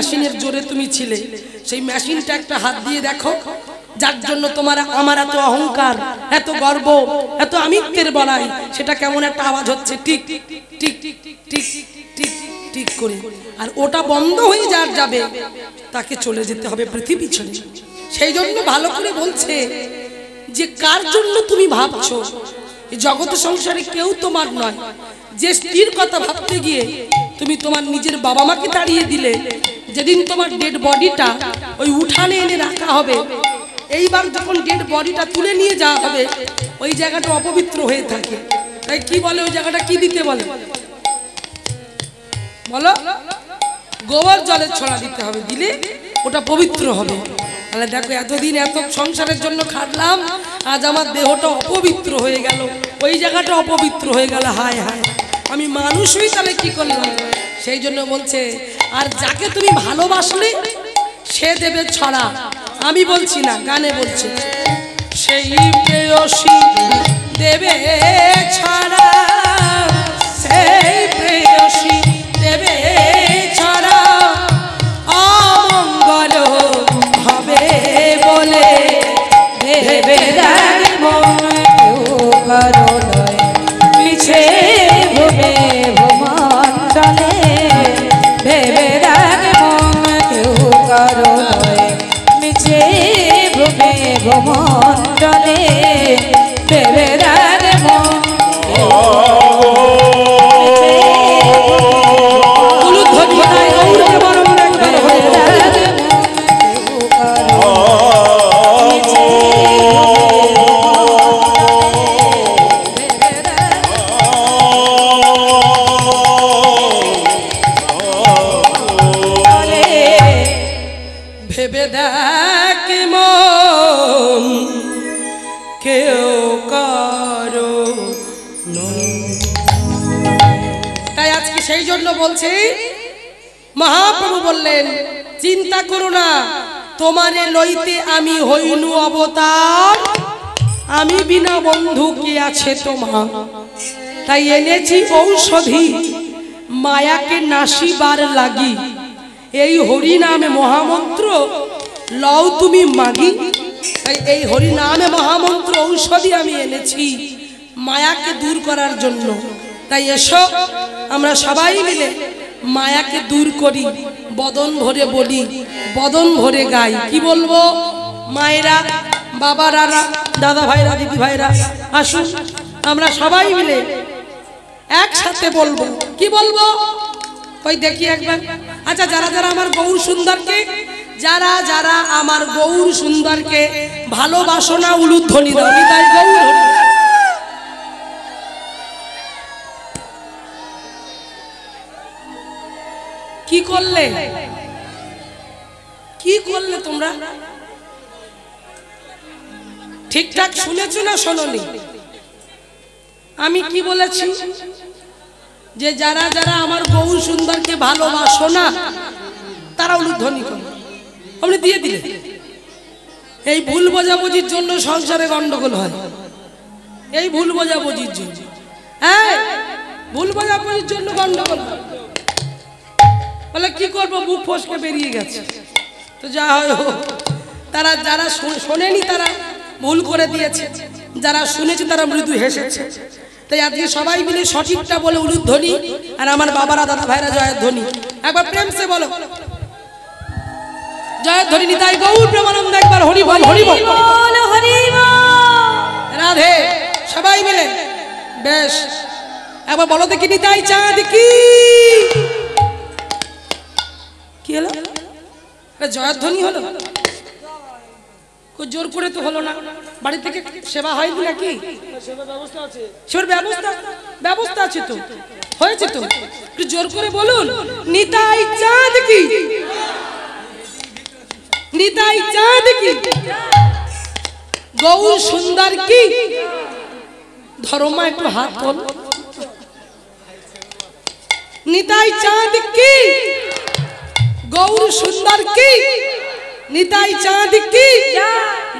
মেশিনের জোরে তুমি ছিলে, সেই মেশিনটা একটা হাত দিয়ে দেখো, যার জন্য তোমার আমার এত অহংকার, এত গর্ব, এত আমিত্বের বলাই, সেটা কেমন একটা আওয়াজ হচ্ছে, tick tick tick tick tick tick করে। আর ওটা বন্ধ হয়ে যাবে, তাকে চলে যেতে হবে পৃথিবী ছেড়ে। সেই জন্য ভালো করে বলছে যে কার জন্য তুমি ভাবছো, জগৎ সংসারে কেউ তোমার নয়। যে স্ত্রীর কথা ভাবতে গিয়ে তুমি তোমার নিজের বাবা মাকে তাড়িয়ে দিলে, যেদিন তোমার ডেড বডিটা ওই উঠানে এনে রাখা হবে, এইবার যখন ডেড বডিটা তুলে নিয়ে যাওয়া হবে, ওই জায়গাটা অপবিত্র হয়ে থাকে। তাই কি বলে ওই জায়গাটা কি দিতে বলে বলো? গোবর জলের ছড়া দিতে হবে, দিলে ওটা পবিত্র হবে। তাহলে দেখো এতদিন এত সংসারের জন্য খাটলাম, আজ আমার দেহটা অপবিত্র হয়ে গেল, ওই জায়গাটা অপবিত্র হয়ে গেল, হায় হায় আমি মানুষ হই তাহলে কি করলাম। সেই জন্য বলছে আর যাকে তুমি ভালোবাসলে সে দেবে ছড়া, আমি বলছি না, গানে বলছে, সেই প্রেয়সী দেবে ছড়া, সেই প্রেয়সী দেবে ছড়া, অমঙ্গল হবে বলে দেবে পিছে ভবে ভ্রমণ চলে, ভেবে কেউ করো মিছে ভবে ভ্রমণ চলে, ভেবে বলছে। মহাপ্রভু বললেন চিন্তা করো না, তোমারে লইতে আমি হইনু অবতার, আমি বিনা বন্ধু কে আছে তোমার, তাই এনেছি ঔষধি মায়াকে নাশিবার লাগি, এই হরি নামে মহামন্ত্র লও তুমি মাগি। তাই এই হরি নামে মহামন্ত্র ঔষধি আমি এনেছি মায়াকে দূর করার জন্য। তাই এসো আমরা সবাই মিলে মায়াকে দূর করি, বদন ভরে বলি, বদন ভরে গাই। কি বলবো? মায়েরা, বাবারা, দাদা ভাইরা, দিদি ভাইরা, আসুন আমরা সবাই মিলে একসাথে বলবো। কি বলবো ওই দেখি একবার। আচ্ছা, যারা যারা আমার গৌর সুন্দরকে, যারা যারা আমার গৌর সুন্দরকে ভালোবাসো না উলুধ্বনি দাও, তাই গৌর। কি করলে, কি করলে তোমরা? ঠিকঠাক শুনেছো না শোনোনি? আমি কি বলেছি? যে যারা যারা আমার গৌর সুন্দরকে ভালোবাসো না তারা উলুধ্বনি করো। আপনি দিয়ে দিলে। এই ভুল বোঝাবুঝির জন্য সংসারে গন্ডগোল হয়, এই ভুল বোঝাবুঝির জন্য। হ্যাঁ, ভুল বোঝাবুঝির জন্য গন্ডগোল হয়। বলে কি করবো, বুক ফসকে বেরিয়ে গেছে। তো যা হয় হোক, তারা যারা শোনেনি তারা ভুল করে দিয়েছে, যারা শুনেছে তারা মৃদু হেসেছে। তাই আজকে সবাই মিলে সঠিকটা বলে উলুধ্বনি, আর আমার বাবারা দাদা ভাইরা জয়ধ্বনি একবার প্রেম সে বলো, জয়ধ্বনি নিতাই গৌর প্রেমানন্দ। একবার হরি বল, হরি বল, হরি বল, রাধে। সবাই মিলে বেশ একবার বলো দেখি, নিতাই চাঁদ কি। কি হলো? জয়ধ্বনি হলো, জোর করে তো হলো না। বাড়ি থেকে সেবা হয়নি নাকি? সেবার ব্যবস্থা আছে তো, হয়েছে তো। একটু জোর করে বলুন, নিতাই চাঁদ কি, নিতাই চাঁদ কি, গৌর সুন্দর কি। ধর্মা একটু হাত তোল। নিতাই চাঁদ কি, গৌর সুন্দর কি, নিতাই চাঁদ কি,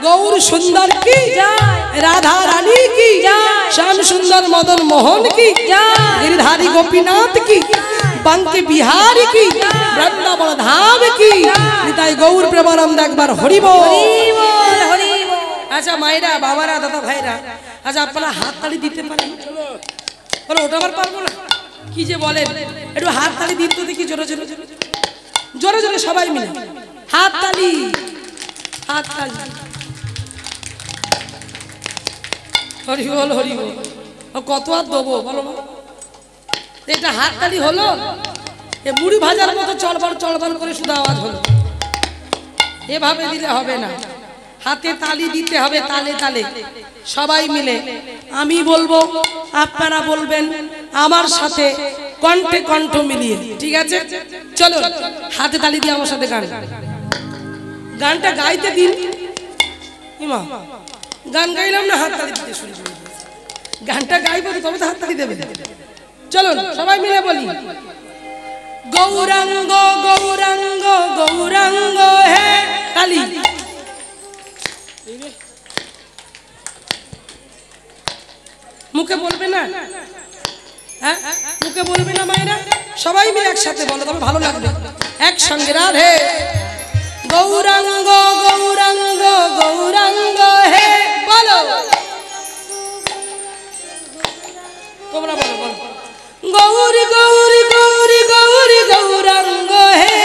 গৌর সুন্দর কি, রাধা রানী কি, শ্যাম সুন্দর মদন মোহন কি, गिरधारी गोपीनाथ की, बांके बिहारी की, वृंदावन धाम কি নিতাই গৌর প্রেমানন্দ একবার হরি বল। আচ্ছা মায়েরা বাবারা দাদা ভাইরা, আচ্ছা আপনারা হাত তালি দিতে পারেন? বলো ওটা আবার পারবো না, কি যে বলেন, একটু হাত তালি দিন তো দেখি, জোরে জোরে জোরে জোরে সবাই মিলে হাত তালি, হাত তালি। হরি বল হরি বল। কত হাত দেবো বলো? এটা হাত তালি হলো? এ মুড়ি ভাজার মতো চলবার চলবার করে শুধু আওয়াজ হলো, এভাবে দিলে হবে না, হাতে তালি দিতে হবে, তালে তালে সবাই মিলে। আমি বলবো আপনারা বলবেন আমার সাথে, কণ্ঠে কণ্ঠ মিলিয়ে, ঠিক আছে? চলো হাতে তালি দিয়ে আমার সাথে গানটা গাইতে দিন। ইমা গান গাইলাম না, হাত তালি দিতে শুরু করে দিয়েছে। গানটা গাইবো তবে তো হাত তালি দেবে। চলো সবাই মিলে বলি, গৌরাঙ্গ গৌরাঙ্গ গৌরাঙ্গ হে, তালি। মুখে বলবে না? হ্যাঁ মুখে বলবে না মায়েরা? সবাই মিলে একসাথে বলো, তবে ভালো লাগবে একসঙ্গে। রাধে গৌরাঙ্গ গৌরাঙ্গ গৌরাঙ্গ হে, বলো তোমরা বলো বলো, গৌরী গৌরী গৌরী গৌরী গৌরাঙ্গ হে,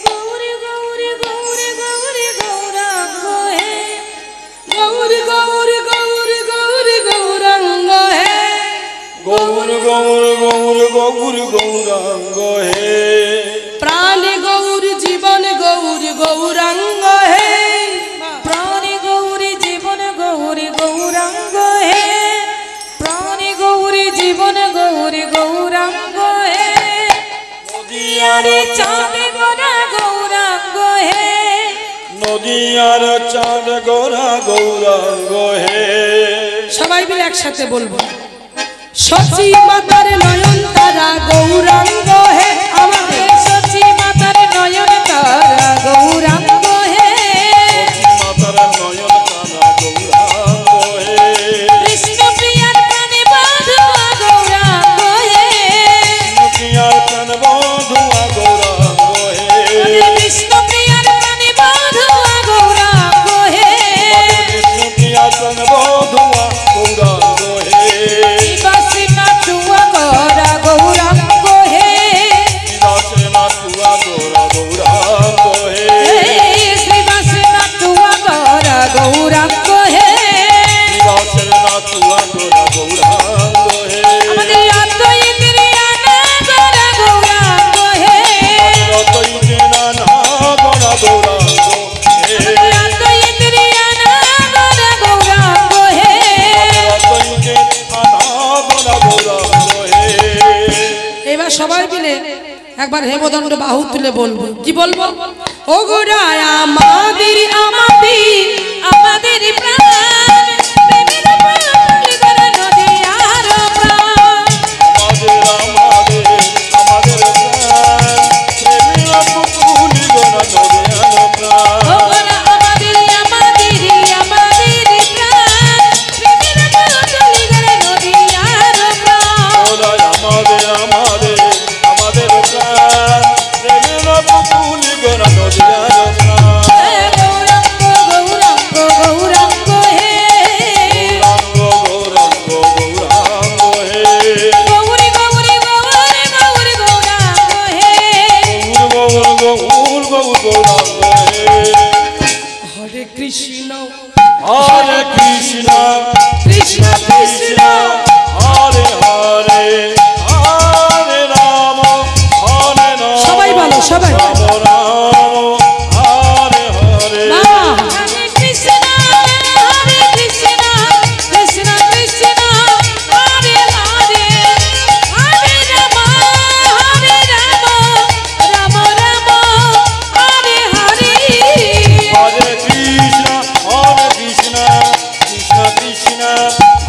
গৌরী গৌরী গৌরী গৌরী গৌরাঙ্গ হে, গৌরী গৌরী গৌরী গৌরী গৌরাঙ্গ হে, গৌর গৌর গৌর গৌর গৌরাঙ্গ হে, প্রাণী গৌরী জীবন গৌরী গৌরাঙ্গ হে, প্রাণী গৌরী জীবন গৌরী গৌরাঙ্গ হে, প্রাণী গৌরী জীবন গৌরী গৌরাঙ্গ হে, নদিয়ারে চাঁদ গোরা গৌরাঙ্গ হে, নদিয়ার চাঁদ গোরা গৌরাঙ্গ হে। সবাই মিলে একসাথে বলবো, সচি মাতার নয়ন তারা গৌরাঙ্গ হে, আমাদের সচি মাতার নয়ন তারা গৌরাঙ্গ হে, মাতার নয়ন তারা গৌরাঙ্গ হে, কৃষ্ণ প্রিয়ার প্রাণে বাঁধুয়া গৌরাঙ্গ হে, প্রিয়ার প্রাণ বধুয়া গৌরাঙ্গ হে, কৃষ্ণ প্রিয়ার প্রাণে বাঁধুয়া গৌরাঙ্গ হে, কৃষ্ণ প্রিয়ার প্রাণ বধুয়া গৌরাঙ্গ হে, বাসি নাচুয়া গৌরা গৌরাঙ্গ হে, নাচে নাচুয়া গোরা গৌরাঙ্গ হে, শ্রীবাসি নাচুয়া গৌরা গৌরাঙ্গ হে, নাচে নাচুয়া গোরা গৌরাঙ্গ হে, আমাদের অদ্বৈতের আনা গৌরা গৌরাঙ্গ হে, রতইতে নানা গোরা গৌরাঙ্গ হে, অদ্বৈতের আনা গৌরা গৌরাঙ্গ হে, রতইতে নানা গোরা গৌরাঙ্গ হে। এবার সবাই মিলে একবার হেমদণ্ড বাহু তুলে বলবো, কি বলবো? ও গোড়ায় আমাদের আমাদের আমাদের প্রাণ প্রেমের পাগল গড়া নদিয়ার প্রাণ, আমাদের আমাদের আমাদের প্রাণ প্রেমের পুতুলি গোরা নদিয়ার প্রাণ, ও গড়া আমাদের আমাদের আমাদের প্রাণ প্রেমের পাগল গড়া নদিয়ার প্রাণ, গোরা আমাদের আমাদের আমাদের প্রাণ প্রেমের পুতুলি গোরা নদিয়ার প্রাণ, গৌরাঙ্গ গৌরাঙ্গ গৌরাঙ্গ হে, গৌরাঙ্গ গৌরাঙ্গ গৌরাঙ্গ হে, গৌরী গৌরী গৌরী গৌরী গৌরাঙ্গ হে, গৌর গৌর গৌর গৌরাঙ্গ হে। হরে কৃষ্ণ হরে কৃষ্ণ কৃষ্ণ কৃষ্ণ হরে হরে হরে রাম হরে রাম সবাই বলো, সবাই। রাম রাম হরে হরে বাবা হরে কৃষ্ণ কৃষ্ণ কৃষ্ণ হরে হরে, হরে রাম রাম রাম হরে হরে, হরে কৃষ্ণ কৃষ্ণ কৃষ্ণ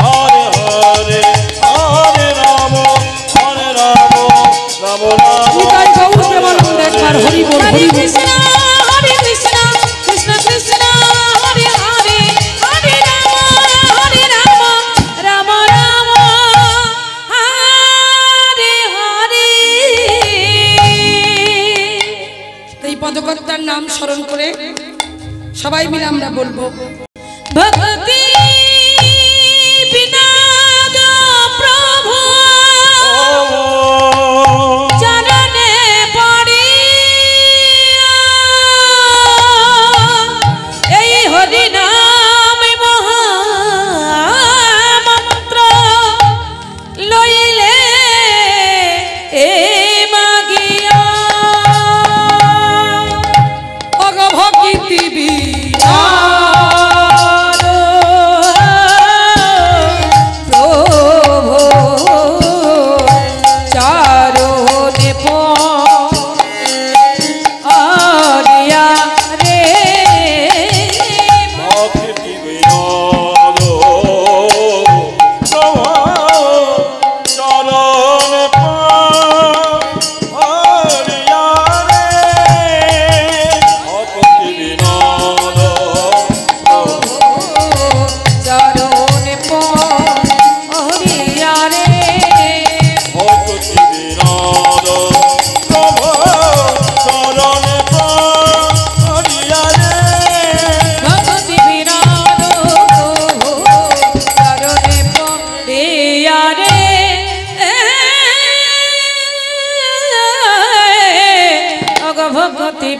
হরে হরে হরে রাম রাম রাম নিতাই গৌর প্রেমানন্দ একবার হরি বল হরি বল। কৃষ্ণ পদকর্তার নাম স্মরণ করে সবাই মিলে আমরা বলবো ভক্তি বিনোদ প্রভু চরণে পড়ি এই হরি নাম মহামন্ত্র লইলে এ মাগিয়া ভক্তি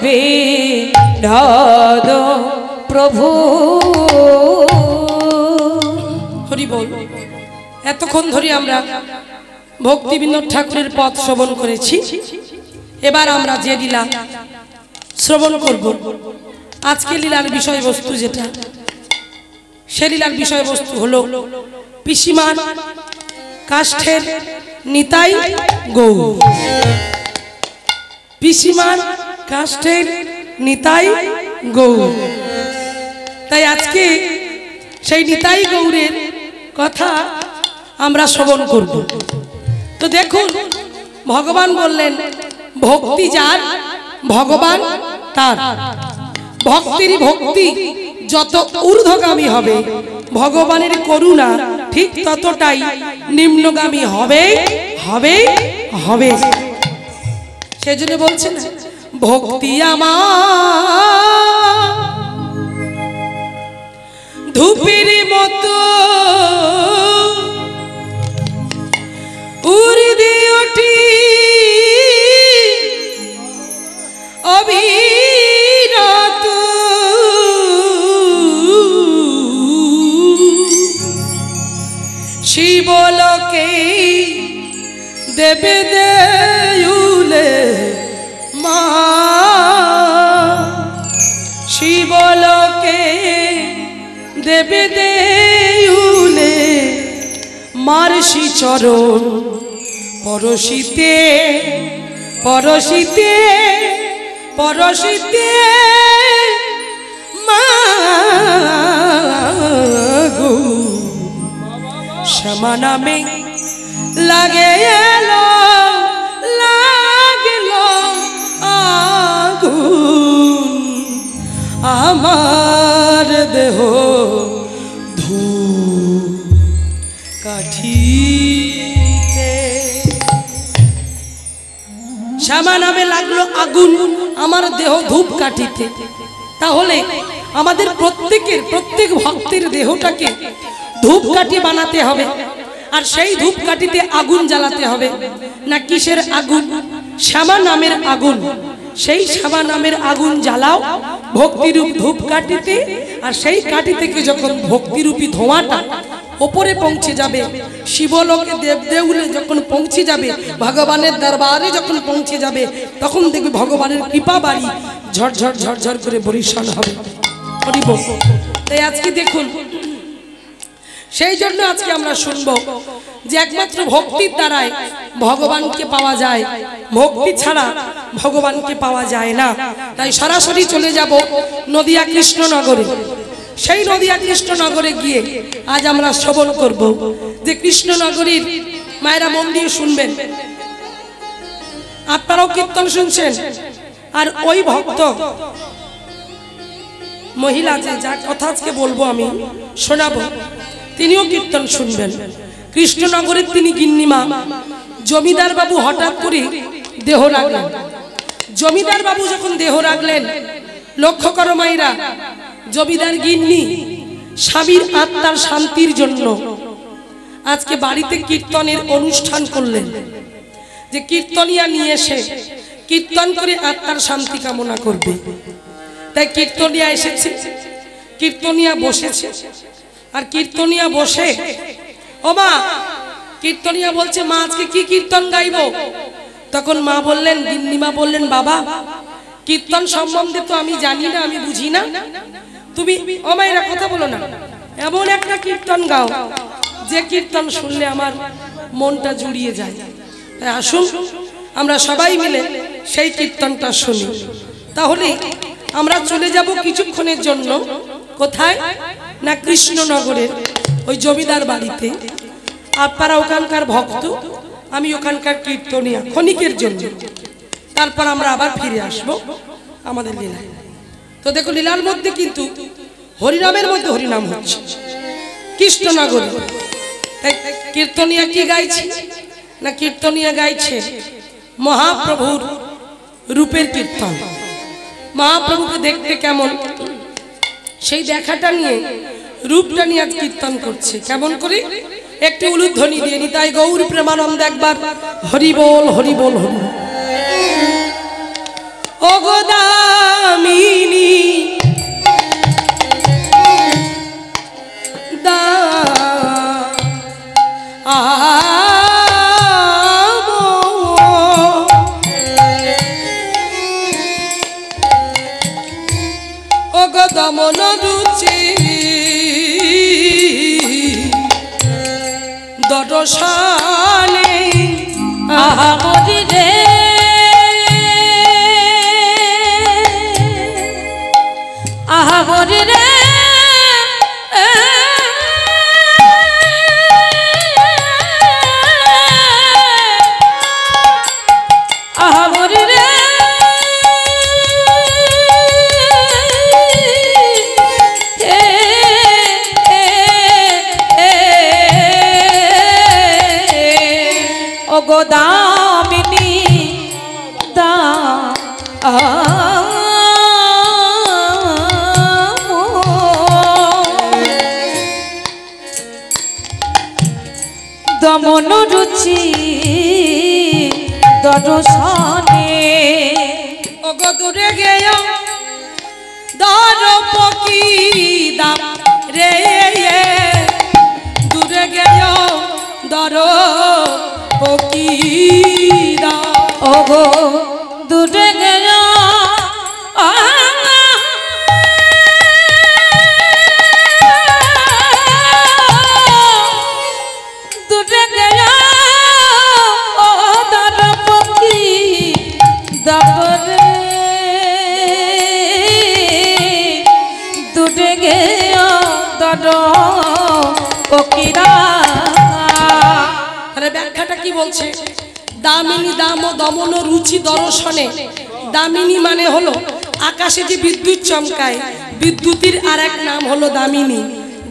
বিনোদ প্রভু। হরি বল। এতক্ষণ ধরে আমরা ভক্তি বিনোদ ঠাকুরের পথ শ্রবণ করেছি। এবার আমরা যে লীলা শ্রবণ করব, আজকে লীলার বিষয়বস্তু যেটা, সে লীলার বিষয়বস্তু হলো পিসিমান কাষ্ঠের নিতাই গৌর। পিসিমান কাষ্ঠের নিতাই গৌর। তাই আজকে সেই নিতাই গৌরের কথা আমরা শ্রবণ করব। তো দেখুন, ভগবান বললেন ভক্তি যার ভগবান তার। ভক্তির ভক্তি যত ঊর্ধ্বগামী হবে, ভগবানের করুণা ঠিক ততটাই নিম্নগামী হবে হবে হবে। সেজন্য বলছেন ভক্তি আমার ধূপের মতো উর্দি ওঠি অবিরত, শিবলোকে দেবে দেউলে মা, শিবলোকে দেবে দেউলে মার্শি চরণ পরশিতে পরশিতে পরশিতে মাগো শ্যামা নামে লাগে এলো লাগলো আগুন আমার দেহ ধূপ কাঠিতে। শ্যামা নামে লাগলো আগুন আমার দেহ ধূপ কাঠিতে। তাহলে আমাদের প্রত্যেক ভক্তের দেহটাকে ধূপকাঠি বানাতে হবে, আর সেই ধূপকাঠিতে আগুন জ্বালাতে হবে। না কিসের আগুন? শ্যামা নামের আগুন। সেই শ্যামা নামের আগুন জ্বালাও ভক্তিরূপ ধূপকাঠিতে, আর সেই কাঠি থেকে যখন ভক্তিরূপী ধোঁয়াটা ওপরে পৌঁছে যাবে, শিবলোকে দেবদেউলে যখন পৌঁছে যাবে, ভগবানের দরবারে যখন পৌঁছে যাবে, তখন দেখবে ভগবানের কৃপা বাড়ি ঝরঝর ঝরঝর করে বরিশাল হবে। তাই আজকে দেখুন, সেই জন্য আজকে আমরা শুনবো যে একমাত্র ভক্তির দ্বারাই ভগবানকে পাওয়া যায়, ভক্তি ছাড়া ভগবানকে পাওয়া যায় না। তাই সরাসরি চলে যাব নদিয়া কৃষ্ণনগরে। সেই নদিয়া কৃষ্ণনগরে গিয়ে আজ আমরা শ্রবণ করব যে কৃষ্ণনগরীর মায়েরা মন দিয়ে শুনবেন, আপনারাও কীর্তন শুনছেন, আর ওই ভক্ত মহিলা যে যার কথা আজকে বলবো আমি শোনাবো, তিনিও কীর্তন শুনবেন। কৃষ্ণনগরের তিনি গিন্নিমা। জমিদার বাবু হঠাৎ করে দেহ রাখলেন। জমিদার বাবু যখন দেহ রাখলেন, লক্ষ্য করো মাইরা, জমিদার গিন্নি স্বামীর আত্মার শান্তির জন্য আজকে বাড়িতে কীর্তনের অনুষ্ঠান করলেন, যে কীর্তনিয়া নিয়ে এসে কীর্তন করে আত্মার শান্তি কামনা করবে। তাই কীর্তনিয়া এসেছে, কীর্তনিয়া বসেছে, আর কীর্তনিয়া বসে, ও মা, কীর্তনিয়া বলছে, মা আজকে কি কীর্তন গাইবো? তখন মা বললেন, গিন্নিমা বললেন, বাবা কীর্তন সম্বন্ধে তো আমি জানি না, আমি বুঝি না, তুমি ও মায়েরা কথা বলো না, এমন একটা কীর্তন গাও যে কীর্তন শুনলে আমার মনটা জুড়িয়ে যায়। তাই আসুন আমরা সবাই মিলে সেই কীর্তনটা শুনি। তাহলে আমরা চলে যাব কিছুক্ষণের জন্য, কোথায় না কৃষ্ণনগরের ওই জমিদার বাড়িতে। আপনারা ওখানকার ভক্ত, আমি ওখানকার কীর্তনিয়া, ক্ষণিকের জন্য। তারপর আমরা আবার ফিরে আসবো আমাদের লীলায়। তো দেখো, লীলার মধ্যে কিন্তু হরিনামের মধ্যে হরিনাম হচ্ছে কৃষ্ণনগরে। তাই কীর্তনিয়া কি গাইছে না, কীর্তনিয়া গাইছে মহাপ্রভুর রূপের কীর্তন। মহাপ্রভুকে দেখতে কেমন, সেই দেখাটা নিয়ে, রূপটা নিয়ে আজ কীর্তন করছে। কেমন করে? একটি উলুধ্বনি দিয়ে নিতাই গৌর প্রেমানন্দ একবার হরি বল, হরি বল, হরি। ও গো দামিনী দা ও গো দমন রুচি দর্শনে আহা মরি রে, আহা মরি রে, আহা মরি রে, ও গো দামিনী দা দমন রুচি দর্শনে, ও গো দূরে গেয় দর পকি দাম রে, দূরে গেয় দর পকি দাম। ও গো দূরে গেল দূরে গেল ও দর পক্ষী দবরে, দূরে গেল দর পক্ষীরা। আরে ব্যাখ্যাটা কি বলছে? দামিনী দাম ও দমন রুচি দর্শনে। দামিনী মানে হলো আকাশে যে বিদ্যুৎ চমকায়, বিদ্যুতের আর এক নাম হলো দামিনী।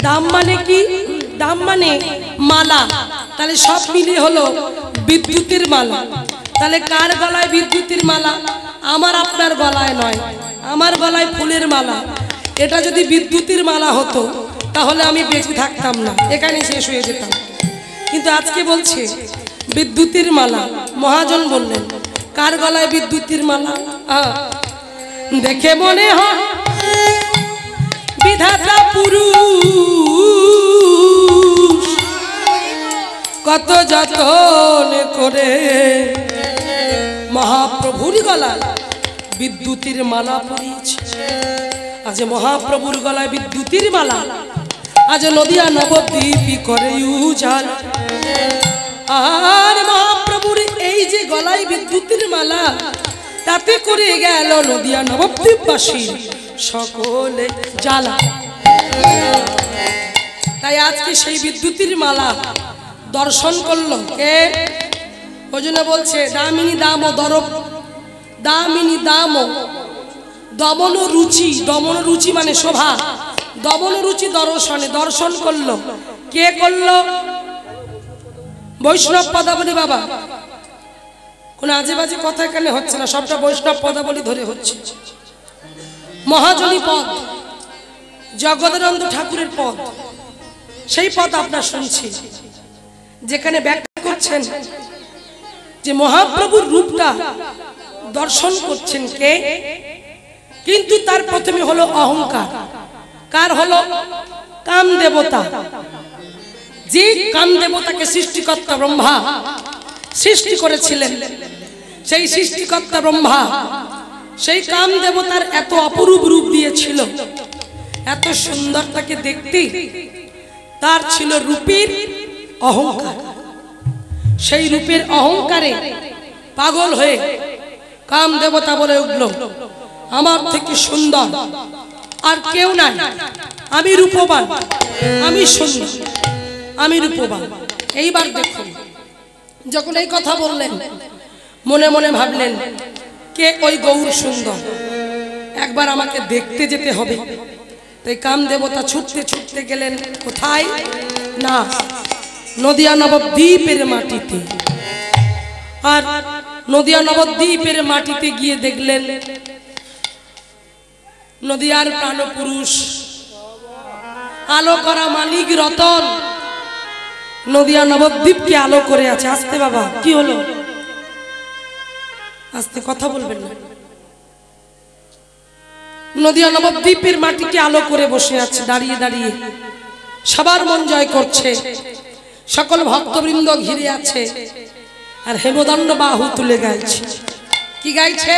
দাম মানে কি? দাম মানে মালা। তাহলে সব মিলিয়ে হলো বিদ্যুতের মালা। তাহলে কার গলায় বিদ্যুতের মালা? আমার আপনার গলায় নয়, আমার গলায় ফুলের মালা। এটা যদি বিদ্যুতের মালা হতো তাহলে আমি বেঁচে থাকতাম না, এখানে শেষ হয়ে যেতাম। কিন্তু আজকে বলছে বিদ্যুতের মালা। মহাজন বললেন, কার গলায় বিদ্যুতের মালা? দেখে মনে হয় বিধাতা পুরুষ কত যতন করে মহাপ্রভুর গলায় বিদ্যুতের মালা পরিয়েছে। আজ মহাপ্রভুর গলায় বিদ্যুতের মালা, আজ নদিয়া নবদ্বীপই করে উজাল। আর মহাপ্রভুর এই যে গলায় বিদ্যুতের মালা, তাতে করে গেল নদিয়া নবদ্বীপবাসী সকলে জ্বালা। তাই আজকে সেই বিদ্যুতের মালা দর্শন করলো কে? ওই জন্য বলছে দামিনী দাম ও দরব, দামিনী দাম ও দমন রুচি। দমন রুচি মানে শোভা। দমন রুচি দর্শনে, দর্শন করলো কে? করলো বৈষ্ণব পদাবলী বাবা। কোনো আজে বাজে কথা এখানে হচ্ছে না, সবটা বৈষ্ণব পদাবলী ধরে হচ্ছে। মহাজনী পদ, জগদানন্দ ঠাকুরের পদ, সেই পদ আপনার শুনছি, যেখানে ব্যাখ্যা করছেন যে মহাপ্রভুর রূপটা দর্শন করছেন কে, কিন্তু তার প্রথমে হলো অহংকার। কার হলো? কাম দেবতা। যে কাম দেবতাকে সৃষ্টিকর্তা ব্রহ্মা সৃষ্টি করেছিলেন, সেই সৃষ্টিকর্তা ব্রহ্মা সেই কাম দেবতার এত অপরূপ রূপ দিয়েছিল, এত সুন্দর তাকে দেখতে, তার ছিল রূপের অহংকার। সেই রূপের অহংকারে পাগল হয়ে কাম দেবতা বলে উঠল, আমার থেকে সুন্দর আর কেউ নাই, আমি রূপবান, আমি সুন্দর, আমি রূপবান। এইবার দেখুন, যখন এই কথা বললেন, মনে মনে ভাবলেন কে ওই গৌর সুন্দর, একবার আমাকে দেখতে যেতে হবে। তাই কাম দেবতা ছুটতে ছুটতে গেলেন কোথায়? না, নদিয়া নবদ্বীপের মাটিতে। আর নদিয়া নবদ্বীপের মাটিতে গিয়ে দেখলেন নদিয়ার প্রাণপুরুষ, আলো করা মালিক রতন নদিয়া নবদ্বীপকে আলো করে আছে। আস্তে বাবা, কি হলো? আস্তে, কথা বলবেন না। নদিয়া নবদ্বীপের মাটিকে আলো করে বসে আছে, দাঁড়িয়ে দাঁড়িয়ে সবার মন জয় করছে, সকল ভক্তবৃন্দ ঘিরে আছে, আর হেমদণ্ড বাহু তুলে গাইছে। কি গাইছে?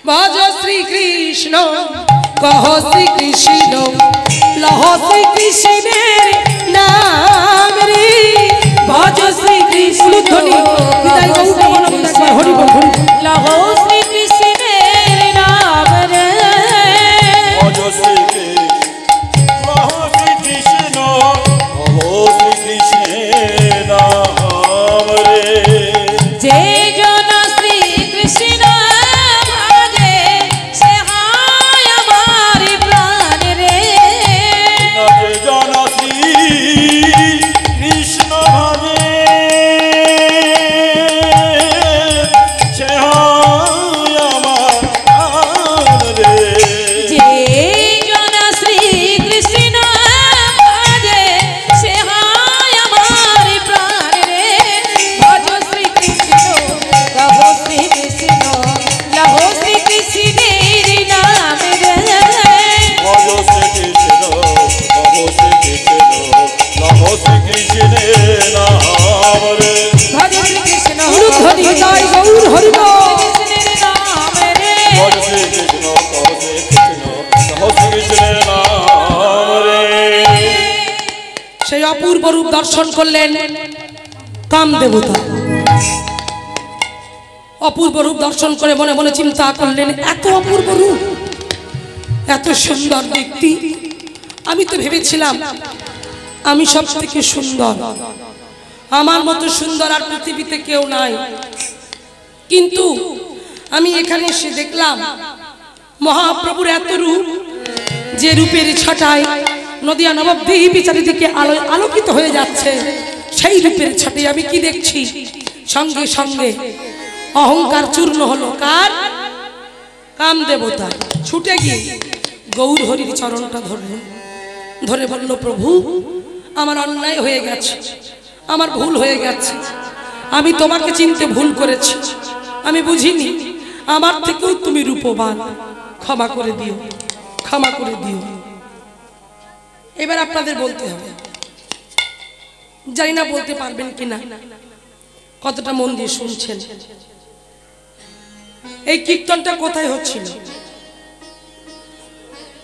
ভজ শ্রী কৃষ্ণ, কহ শ্রী কৃষ্ণ, লহ শ্রী কৃষ্ণের নাম রে। ভজ শ্রী কৃষ্ণ ধ্বনি বিদায় গৌর একবার হরি বল, হরি লহ শ্রী কৃষ্ণের নাম রে। ভজ শ্রী কৃষ্ণ, শ্রী কৃষ্ণ, শ্রী কৃষ্ণের নাম রে। যে জন শ্রী কৃষ্ণ ভাজে, সে হয় আমার প্রাণ রে। যে জন শ্রী কৃষ্ণ ভাবে, সে হয় আমার প্রাণ রে। যে জন শ্রী কৃষ্ণ ভাজে, সে হয় আমার প্রাণ রে। ভজ শ্রী কৃষ্ণ, কহ শ্রী কৃষ্ণ, লহ শ্রী কৃষ্ণের নাম রে। ভজ শ্রী কৃষ্ণ, শ্রী কৃষ্ণ, নম শ্রী কৃষ্ণের নাম রে। ভজ শ্রী কৃষ্ণ, ধ্বনি বিদায় গৌর হরি বল। কৃষ্ণের নাম রে। ভজ শ্রী কৃষ্ণ, শ্রী কৃষ্ণ, নম শ্রী কৃষ্ণের নাম রে। সেই অপূর্ব রূপ দর্শন করলেন কাম দেবতা। অপূর্ব রূপ দর্শন করে মনে মনে চিন্তা করলেন, এত অপূর্ব রূপ, এত সুন্দর দেখতে, আমি তো ভেবেছিলাম আমি সব থেকে সুন্দর, আমার মতো সুন্দর আর পৃথিবীতে কেউ নাই। কিন্তু আমি এখানে এসে দেখলাম মহাপ্রভুর এত রূপ, যে রূপের ছটায় নদিয়া নবদ্বীপ চারিদিকে আলোয় আলোকিত হয়ে যাচ্ছে। সেই রূপের ছটে আমি কি দেখছি? সঙ্গে সঙ্গে অহংকার চূর্ণ হলো কার? কাম দেবতা। ছুটে গিয়ে গৌর হরির চরণটা ধরল, ধরে বলল, প্রভু আমার অন্যায় হয়ে গেছে, আমার ভুল হয়ে গেছে, আমি তোমাকে চিনতে ভুল করেছি, আমি বুঝিনি, আমার থেকেও তুমি রূপবান, ক্ষমা করে দিও, ক্ষমা করে দিও। এবার আপনাদের বলতে হবে, জানি না বলতে পারবেন কিনা, কতটা মন দিয়ে শুনছেন। এই কীর্তনটা কোথায় হচ্ছিল?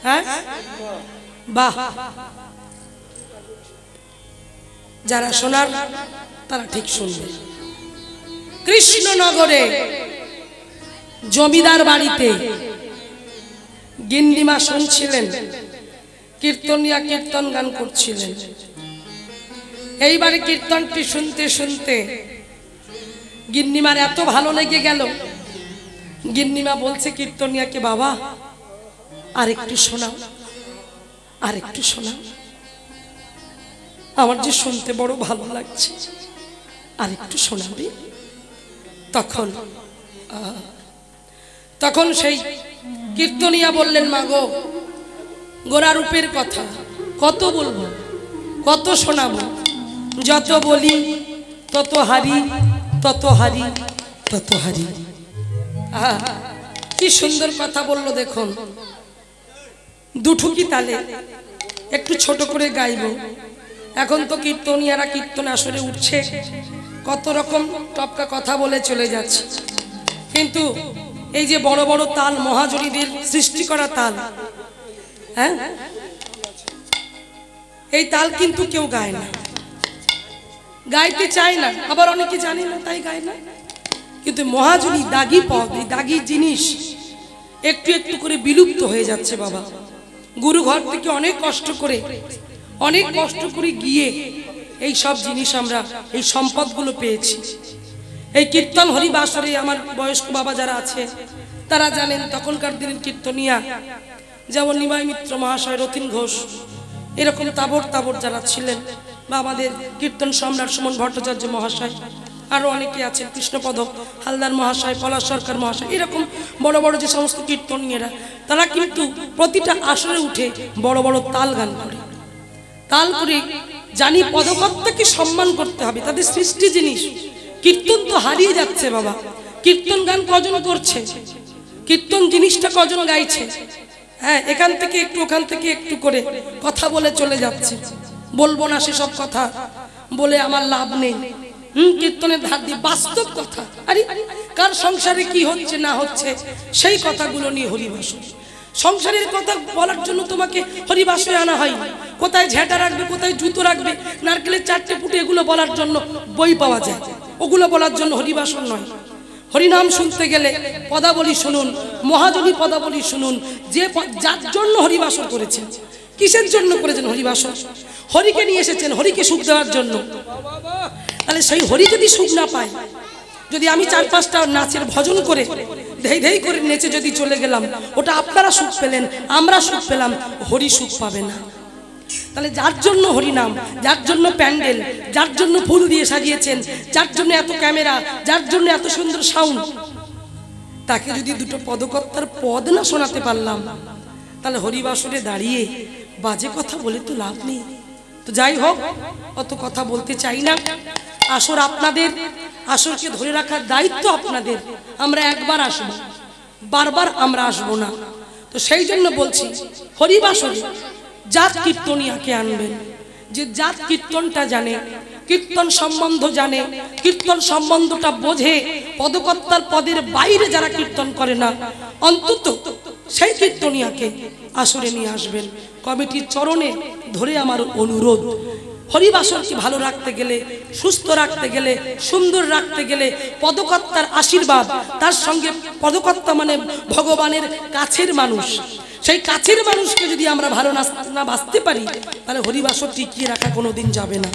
হ্যাঁ, বাহ, যারা শোনার তারা ঠিক শুনবে। কৃষ্ণনগরে জমিদার বাড়িতে গিন্নিমা শুনছিলেন, কীর্তনিয়া কীর্তন গান করছিলেন। এইবারে কীর্তনটি শুনতে শুনতে গিন্নিমার এত ভালো লেগে গেল, গিন্নিমা বলছে কীর্তনিয়াকে, বাবা আর একটু শোনাও, আর একটু শোনাও, আমার যে শুনতে বড় ভালো লাগছে, আর একটু শোনাবে। তখন তখন সেই কীর্তনিয়া বললেন, মা গো, গোরা রূপের কথা কত বলবো, কত শোনাবো, যত বলি তত হারি, তত হারি, তত হারি। কি সুন্দর কথা বললো দেখুন। দুঠুকি তালে একটু ছোট করে গাইব। এখন তো কীর্তনিয়ারা কীর্তন আসরে উঠছে, কত রকম টপকা কথা বলে চলে যাচ্ছে, কিন্তু এই যে বড় বড় তাল, মহাজনীদের সৃষ্টি করা তাল, হ্যাঁ, এই তাল কিন্তু কেউ গায় না, গাইতে চায় না, আবার অনেকে জানে না তাই গায় না। কিন্তু মহাজনী দাগি পদ, এই দাগি জিনিস একটু একটু করে বিলুপ্ত হয়ে যাচ্ছে বাবা। গুরু ঘর থেকে অনেক কষ্ট করে গিয়ে এই সব জিনিস আমরা, এই সম্পদগুলো পেয়েছি। এই কীর্তন হরিবাসরে আমার বয়স্ক বাবা যারা আছে তারা জানেন, তখনকার দিনের কীর্তনিয়া যেমন নিমাই মিত্র মহাশয়, রতিন ঘোষ, এরকম তাবর তাবর যারা ছিলেন, বা আমাদের কীর্তন সম্রাট সুমন ভট্টাচার্য মহাশয়, আরও অনেকে আছেন, কৃষ্ণপদ হালদার মহাশয়, পলাশ সরকার মহাশয়, এরকম বড় বড় যে সমস্ত কীর্তনীয়রা, তারা কিন্তু প্রতিটা আসরে উঠে বড় বড় তাল গান করে। তাল করে জানি পদকর্তাকে সম্মান করতে হবে, তাদের সৃষ্টি জিনিস। কীর্তন তো হারিয়ে যাচ্ছে বাবা। কীর্তন গান কজন করছে, কীর্তন জিনিসটা কজন গাইছে? হ্যাঁ, এখান থেকে একটু ওখান থেকে একটু করে কথা বলে চলে যাচ্ছে। বলবো না সেসব কথা, বলে আমার লাভ নেই। কীর্তনের ধার দিয়ে বাস্তব কথা, আরে কার সংসারে কি হচ্ছে না হচ্ছে সেই কথাগুলো নিয়ে হরিবাসর। সংসারের কথা বলার জন্য তোমাকে হরিবাসরে আনা হয়। কোথায় ঝেঁটা রাখবে, কোথায় জুতো রাখবে, নারকেলের চারটে ফুটে, এগুলো বলার জন্য বই পাওয়া যায়, ওগুলো বলার জন্য হরিবাসর নয়। হরিনাম শুনতে গেলে পদাবলী শুনুন, মহাজনী পদাবলী শুনুন, যে যার জন্য হরিবাসর করেছেন। কিসের জন্য করেছেন হরিবাসর? হরিকে নিয়ে এসেছেন, হরিকে সুখ দেওয়ার জন্য। তাহলে সেই হরি যদি সুখ না পায়, যদি আমি 4-5টা নাচের ভজন করে ধেই ধেই করে নেচে যদি চলে গেলাম, ওটা আপনারা সুখ পেলেন, আমরা সুখ পেলাম, হরি সুখ পাবে না। তাহলে যার জন্য হরিনাম, যার জন্য প্যান্ডেল, যার জন্য ফুল দিয়ে সাজিয়েছেন, যার জন্য এত ক্যামেরা, যার জন্য এত সুন্দর সাউন্ড, তাকে যদি দুটো পদকর্তার পদ না শোনাতে পারলাম, তাহলে হরিবাসরে দাঁড়িয়ে বাজে কথা বলে তো লাভ নেই। তো যাই হোক, অত কথা বলতে চাই না। আসর আপনাদের, আসরকে ধরে রাখার দায়িত্ব আপনাদের। আমরা একবার আসবো, বারবার আমরা আসবো না। তো সেই জন্য বলছি, হরিবাসরে জাত কীর্তনিয়াকে আনবেন, যে জাত কীর্তনটা জানে, কীর্তন সম্বন্ধ জানে, কীর্তন সম্বন্ধটা বোঝে। পদকর্তার পদের বাইরে যারা কীর্তন করে না, অন্তত সেই কীর্তনিয়াকে আসরে নিয়ে আসবেন। কমিটির চরণে ধরে আমার অনুরোধ, হরিবাসরকে ভালো রাখতে গেলে, সুস্থ রাখতে গেলে, সুন্দর রাখতে গেলে পদকর্তার আশীর্বাদ, তার সঙ্গে পদকর্তা মানে ভগবানের কাছের মানুষ, সেই কাছের মানুষকে যদি আমরা ভালো না বাঁচতে পারি, তাহলে হরিবাসর টিকিয়ে রাখা কোনোদিন যাবে না।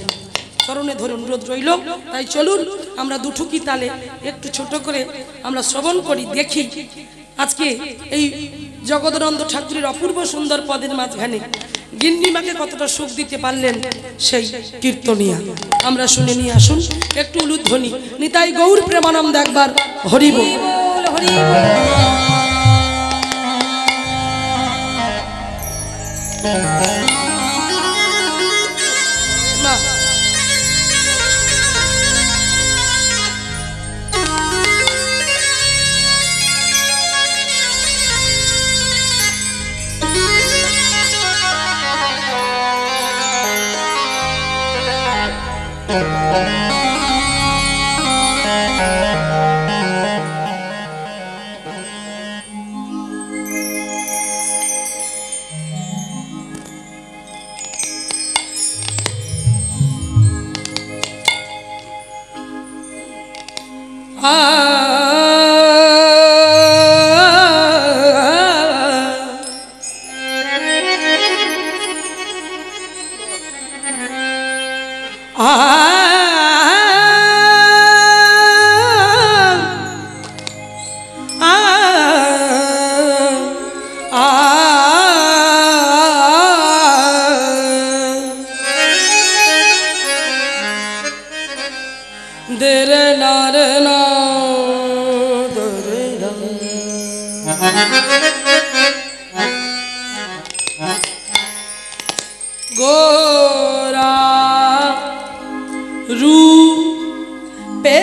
চরণে ধরে অনুরোধ রইল। তাই চলুন আমরা দুঠুকি তালে একটু ছোট করে আমরা শ্রবণ করি, দেখি আজকে এই জগদানন্দ ঠাকুরের অপূর্ব সুন্দর পদের মাঝখানে গিন্নিমাকে কতটা সুখ দিতে পারলেন সেই কীর্তনিয়া। আমরা শুনে নিয়ে আসুন একটু উলুধ্বনি। নিতাই গৌর প্রেমানন্দ একবার হরি বল, হরি গোরা রূপে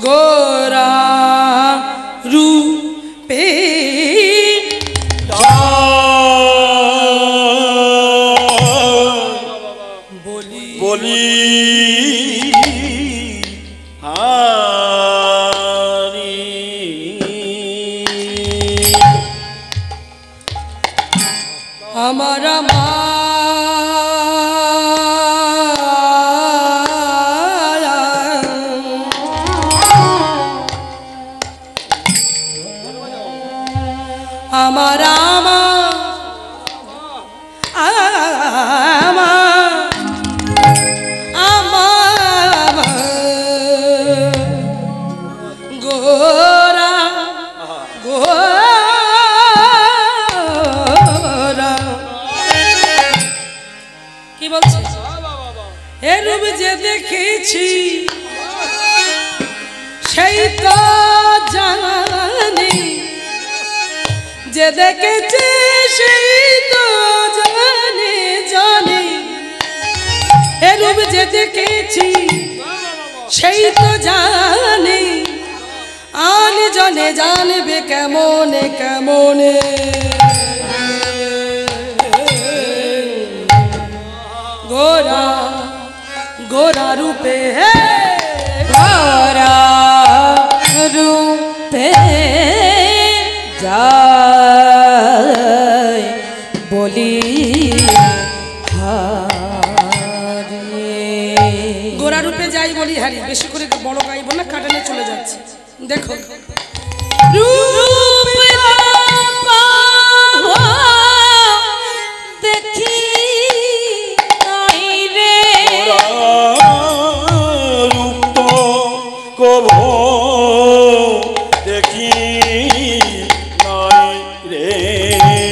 গোরা রূপে বলি হারি আমার আমার গোরা গোরা কি বলছে এ রূপ যে দেখেছি সেই তো জানি যে দেখেছি সেই তো জানি জানি এ রূপ যে দেখেছি সেই তো জানি আনি জনে জানবে কেমনে কেমনে গোরা গোরা রূপে গোরা রূপে যায় বলি গোরা রূপে যাই বলি হারি বেশি করে বড় গাইব না কাটানে চলে যাচ্ছে দেখো রূপ দেখি নাই রে রূপ কবো দেখি নাই রে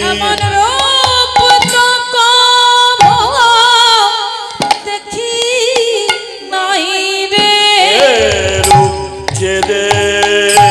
এমন রূপ তো কবো দেখি নাই রে রূপ যে দেখেছে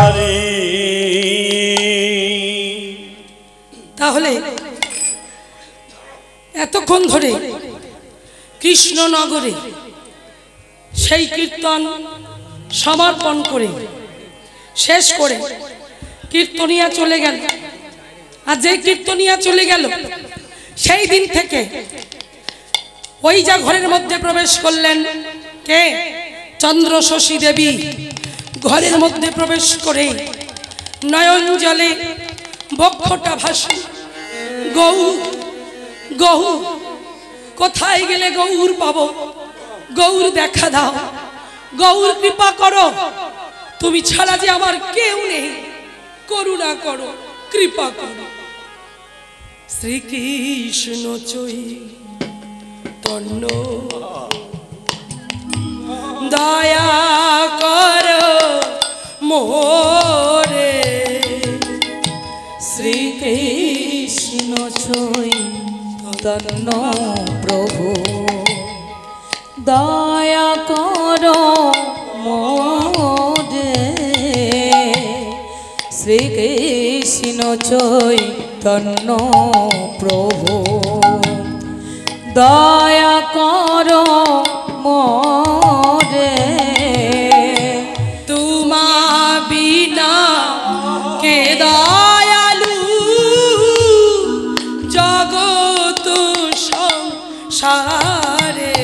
আরি। তাহলে এতক্ষণ ধরে কৃষ্ণনগরে সেই কীর্তন সমর্পণ করে শেষ করে কীর্তনিয়া চলে গেল। আর যে কীর্তনিয়া চলে গেল সেই দিন থেকে ওই যা ঘরের মধ্যে প্রবেশ করলেন কে? চন্দ্র শশী দেবী। ঘরের মধ্যে প্রবেশ করে নয়ন জলে বক্ষটা ভাসে, গৌর গৌর কোথায় গেলে গৌর পাবো? গৌর দেখা দাও, গৌর কৃপা করো, তুমি ছাড়া যে আমার কেউ নেই, করুণা করো, কৃপা করো। শ্রীকৃষ্ণ চৈতন্য দয়া করো মোরে, শ্রীকৃষ্ণ চৈতন্য প্রভু দয়া করো মোরে, শ্রীকৃষ্ণ চৈতন্য প্রভু দয়া করো মোরে, তোমা বিনা কে দয়ালু জগত সংসারে,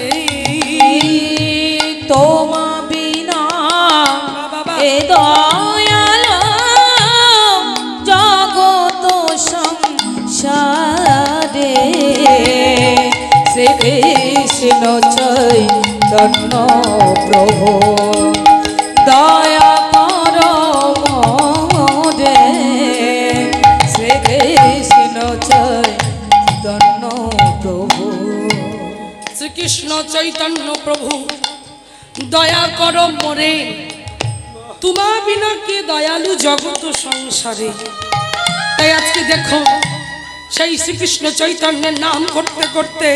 তোমা বিনা এ দয়ালু জগত সংসারে, শ্রীকৃষ্ণ চৈতন্য প্রভু দয়া করো মোরে, শ্রীকৃষ্ণ চৈতন্য প্রভু। শ্রীকৃষ্ণ চৈতন্য প্রভু দয়া করো মোরে, তোমা বিনা কে দয়ালু জগত সংসারে। তাই আজকে দেখো সেই শ্রীকৃষ্ণ চৈতন্যের নাম করতে করতে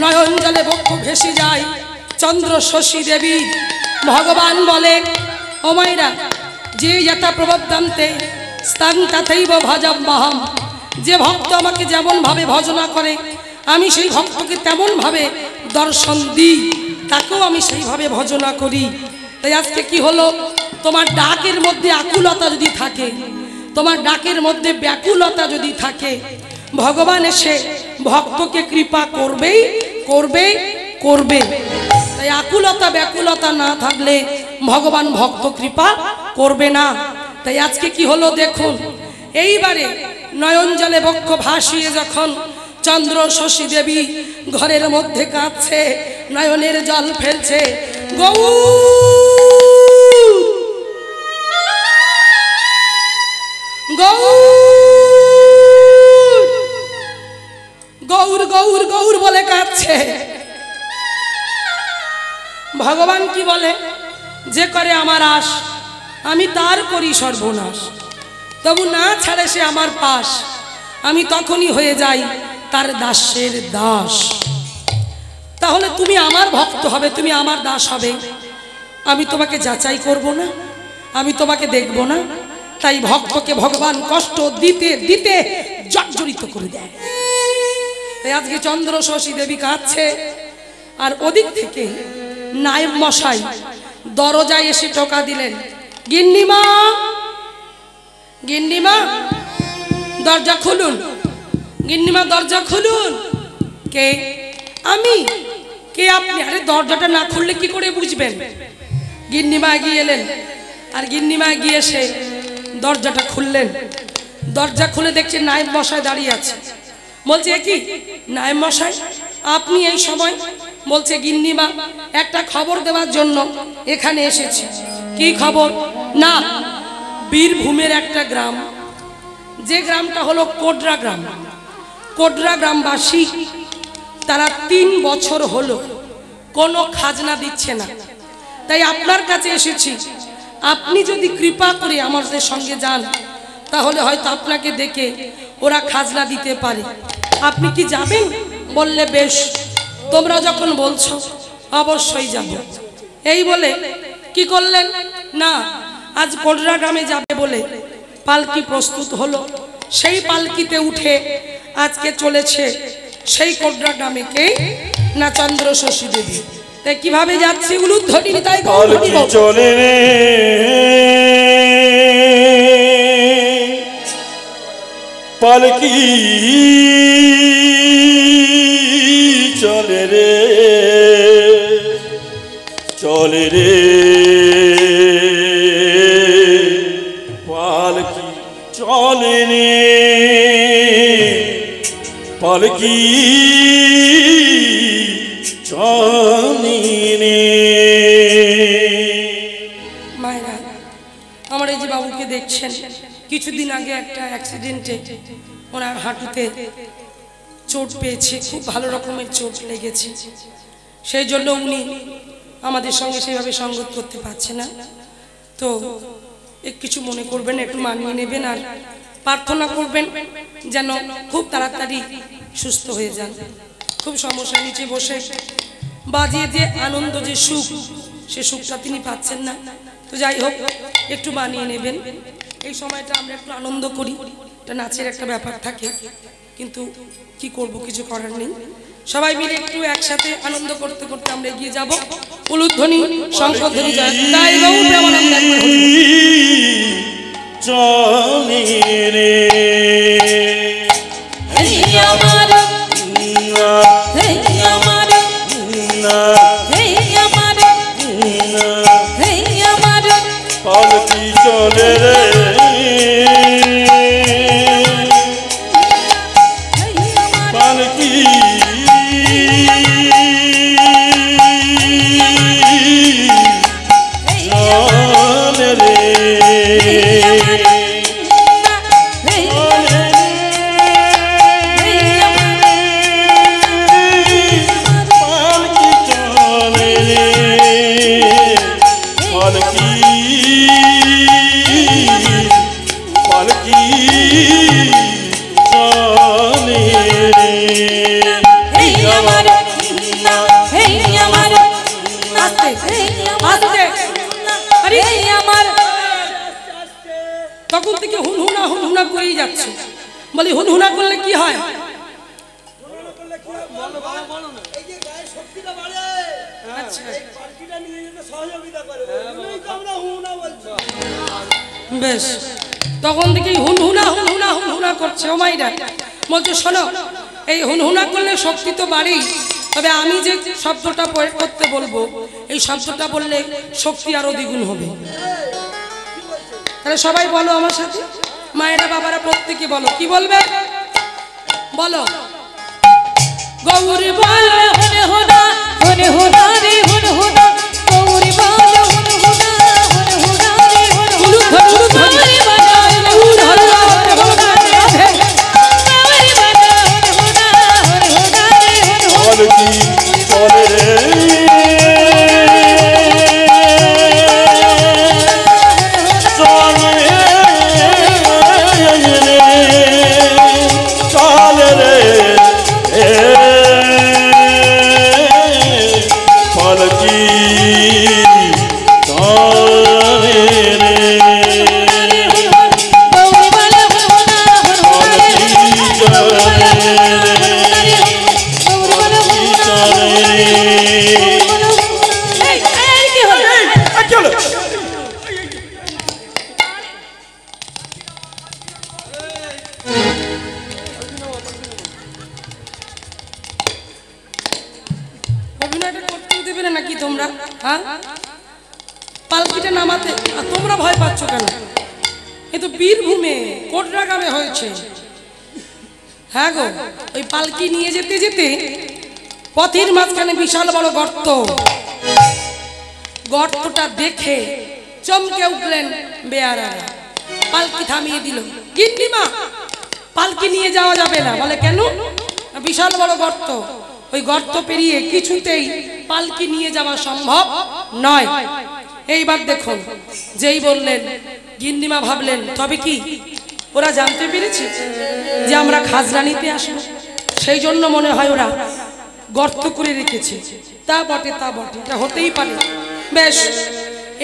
নয়ন জলে বক্ষ ভেসে যায় চন্দ্র শশী দেবী। ভগবান বলে, ও মায়েরা, যে যথা প্রবদ্ধান্তে স্থান তথৈব ভজম্যহম, যে ভক্ত আমাকে যেমন ভাবে ভজনা করে আমি সেই ভক্তকে তেমন ভাবে দর্শন দিই, তাকেও আমি সেইভাবে ভজনা করি। তাই আজকে কি হলো, তোমার ডাকের মধ্যে আকুলতা যদি থাকে, তোমার ডাকের মধ্যে ব্যাকুলতা যদি থাকে, ভগবান এসে ভক্তকে কৃপা করবেই করবে করবে। তাই আকুলতা ব্যাকুলতা না থাকলে ভগবান ভক্ত কৃপা করবে না। তাই আজকে কি হলো দেখুন, এইবারে নয়ন জলে বক্ষ ভাসিয়ে যখন চন্দ্র শশী দেবী ঘরের মধ্যে কাঁদছে, নয়নের জল ফেলছে, গৌর গৌর গৌর বলে কাঁদছে। ভগবান কি বলে, যে করে আমার আশ আমি তার করি সর্বনাশ, তবু না ছাড়ে সে আমার পাশ, আমি তখনই হয়ে যাই তার দাসের দাস। তাহলে তুমি আমার ভক্ত হবে, তুমি আমার দাস হবে, আমি তোমাকে যাচাই করব না, আমি তোমাকে দেখব না। তাই ভক্তকে ভগবান কষ্ট দিতে দিতে জর্জরিত করে দেয়। তাই আজকে চন্দ্র শশী দেবী কাঁদছে, আর ওদিক থেকে নায়েব মশাই দরজায় এসে টোকা দিলেন, গিন্নিমা গিন্নিমা দরজা খুলুন, গিন্নিমা দরজা খুলুন। কে? আমি। কে আপনি? আরে দরজাটা না খুললে কি করে বুঝবেন? গিন্নিমা এগিয়ে এলেন, আর গিন্নিমা গিয়ে এসে দরজাটা খুললেন। দরজা খুলে দেখছে নায়েব মশাই দাঁড়িয়ে আছে। বলছে, কি নায়েব মশাই আপনি এই সময়? বলছে, গিন্নিমা একটা খবর দেওয়ার জন্য এখানে এসেছি। কি খবর? না, বীরভূমের একটা গ্রাম, যে গ্রামটা হলো কোডরা গ্রাম। কোডরা গ্রামবাসী তারা 3 বছর হলো কোনো খাজনা দিচ্ছে না। তাই আপনার কাছে এসেছি, আপনি যদি কৃপা করে আমাদের সঙ্গে যান তাহলে হয়তো আপনাকে দেখে ওরা খাজনা দিতে পারে। আপনি কি যাবেন? বললে, বেশ, তোমরা যখন বলছো অবশ্যই যাব। এই বলে কি করলেন না, আজ কোডরা গ্রামে যাবে বলে পালকি প্রস্তুত হলো, সেই পালকিতে উঠে আজকে চলেছে সেই কোডরা গ্রামেকে না চন্দ্র শশী দেবী। তাই কিভাবে যাচ্ছে উলুধ্বনি তাই পালকি চলে রে পালকি চলে রে চলে রে পালকি চলে রে পালকি চলে রে। মায়েরা, আমার এই যে বাবুকে দেখছেন, কিছুদিন আগে একটা অ্যাক্সিডেন্টে ওনার হাঁটুতে চোট পেয়েছে, খুব ভালো রকমের চোট লেগেছে। সেই জন্য উনি আমাদের সঙ্গে সেভাবে সঙ্গত করতে পারছে না। তো কিছু মনে করবেন, একটু মানিয়ে নেবেন আর প্রার্থনা করবেন যেন খুব তাড়াতাড়ি সুস্থ হয়ে যান। খুব সমস্যা, নিচে বসে বাজিয়ে যে আনন্দ, যে সুখ, সে সুখটা তিনি পাচ্ছেন না। তো যাই হোক, একটু মানিয়ে নেবেন। এই সময়টা আমরা একটু আনন্দ করি, এটা নাচের একটা ব্যাপার থাকে, কিন্তু কি করব, কিছু করার নেই। সবাই মিলে একটু একসাথে আনন্দ করতে করতে আমরা এগিয়ে যাব। উলুধ্বনি, শঙ্খধ্বনি, জয় তাই বাবু প্রেমানন্দ একবার হরি চলে রে এই আমার এই আমার এই আমার এই আমার পালকি চলে রে পালকি চলে রে তখন থেকে হুনহুনা হুনহুনা করেই যাচ্ছে। বলি হুনহুনা করলে কি হয়? বেশ, তখন থেকেই হুনহুনা হুনহুনা হুনহুনা করছে। ও মাইরা বলছে, শোনো, এই হুনহুনা করলে শক্তি তো বাড়েই, তবে আমি যে শব্দটা প্রয়োগ করতে বলবো, এই শব্দটা বললে শক্তি আরো দ্বিগুণ হবে। তাহলে সবাই বলো আমার সাথে, মায়েরা বাবারা প্রত্যেকে বলো। কি বলবে? বলো, গৌরী বল হনে হোনা হনে হোনা রে হনে হোনা গৌরী বল হনে হোনা হনে হোনা রে হনে হোনা গৌরী বল হনে হোনা হনে হোনা রে গৌরী বল হনে হোনা হনে হোনা রে হনে হোনা পালকি চলে রে চলে রে পালকি চলে রে গৌরী বল হনে হোনা হনে হোনা রে পালকি চলে রে গৌরী বল চলে রে এই আর কি হলো? চলো অভিনয়টা করতেও দেবে না নাকি তোমরা? হ্যাঁ, পালকিটা নামাতে আর তোমরা ভয় পাচ্ছ কেন? এ তো বীরভূমে কোটরা গ্রামে হয়েছে। হ্যাঁ গো, ওই পালকি নিয়ে যেতে যেতে পথের মাঝখানে বিশাল বড় গর্ত। গর্তটা দেখে চমকে উঠলেন বেয়ারারা, পালকি থামিয়ে দিল। গিন্নিমা, পালকি নিয়ে যাওয়া যাবে না। বলে কেন? বিশাল বড় গর্ত, ওই গর্ত পেরিয়ে কিছুতেই পালকি নিয়ে যাওয়া সম্ভব নয়। এইবার দেখুন, যেই বললেন গিন্নিমা ভাবলেন তবে কি ওরা জানতে পেরেছে যে আমরা খাজনা নিতে আসবো, সেই জন্য মনে হয় ওরা গর্ত করে রেখেছে। তা বটে, তা বটে, এটা হতেই পারে। বেশ,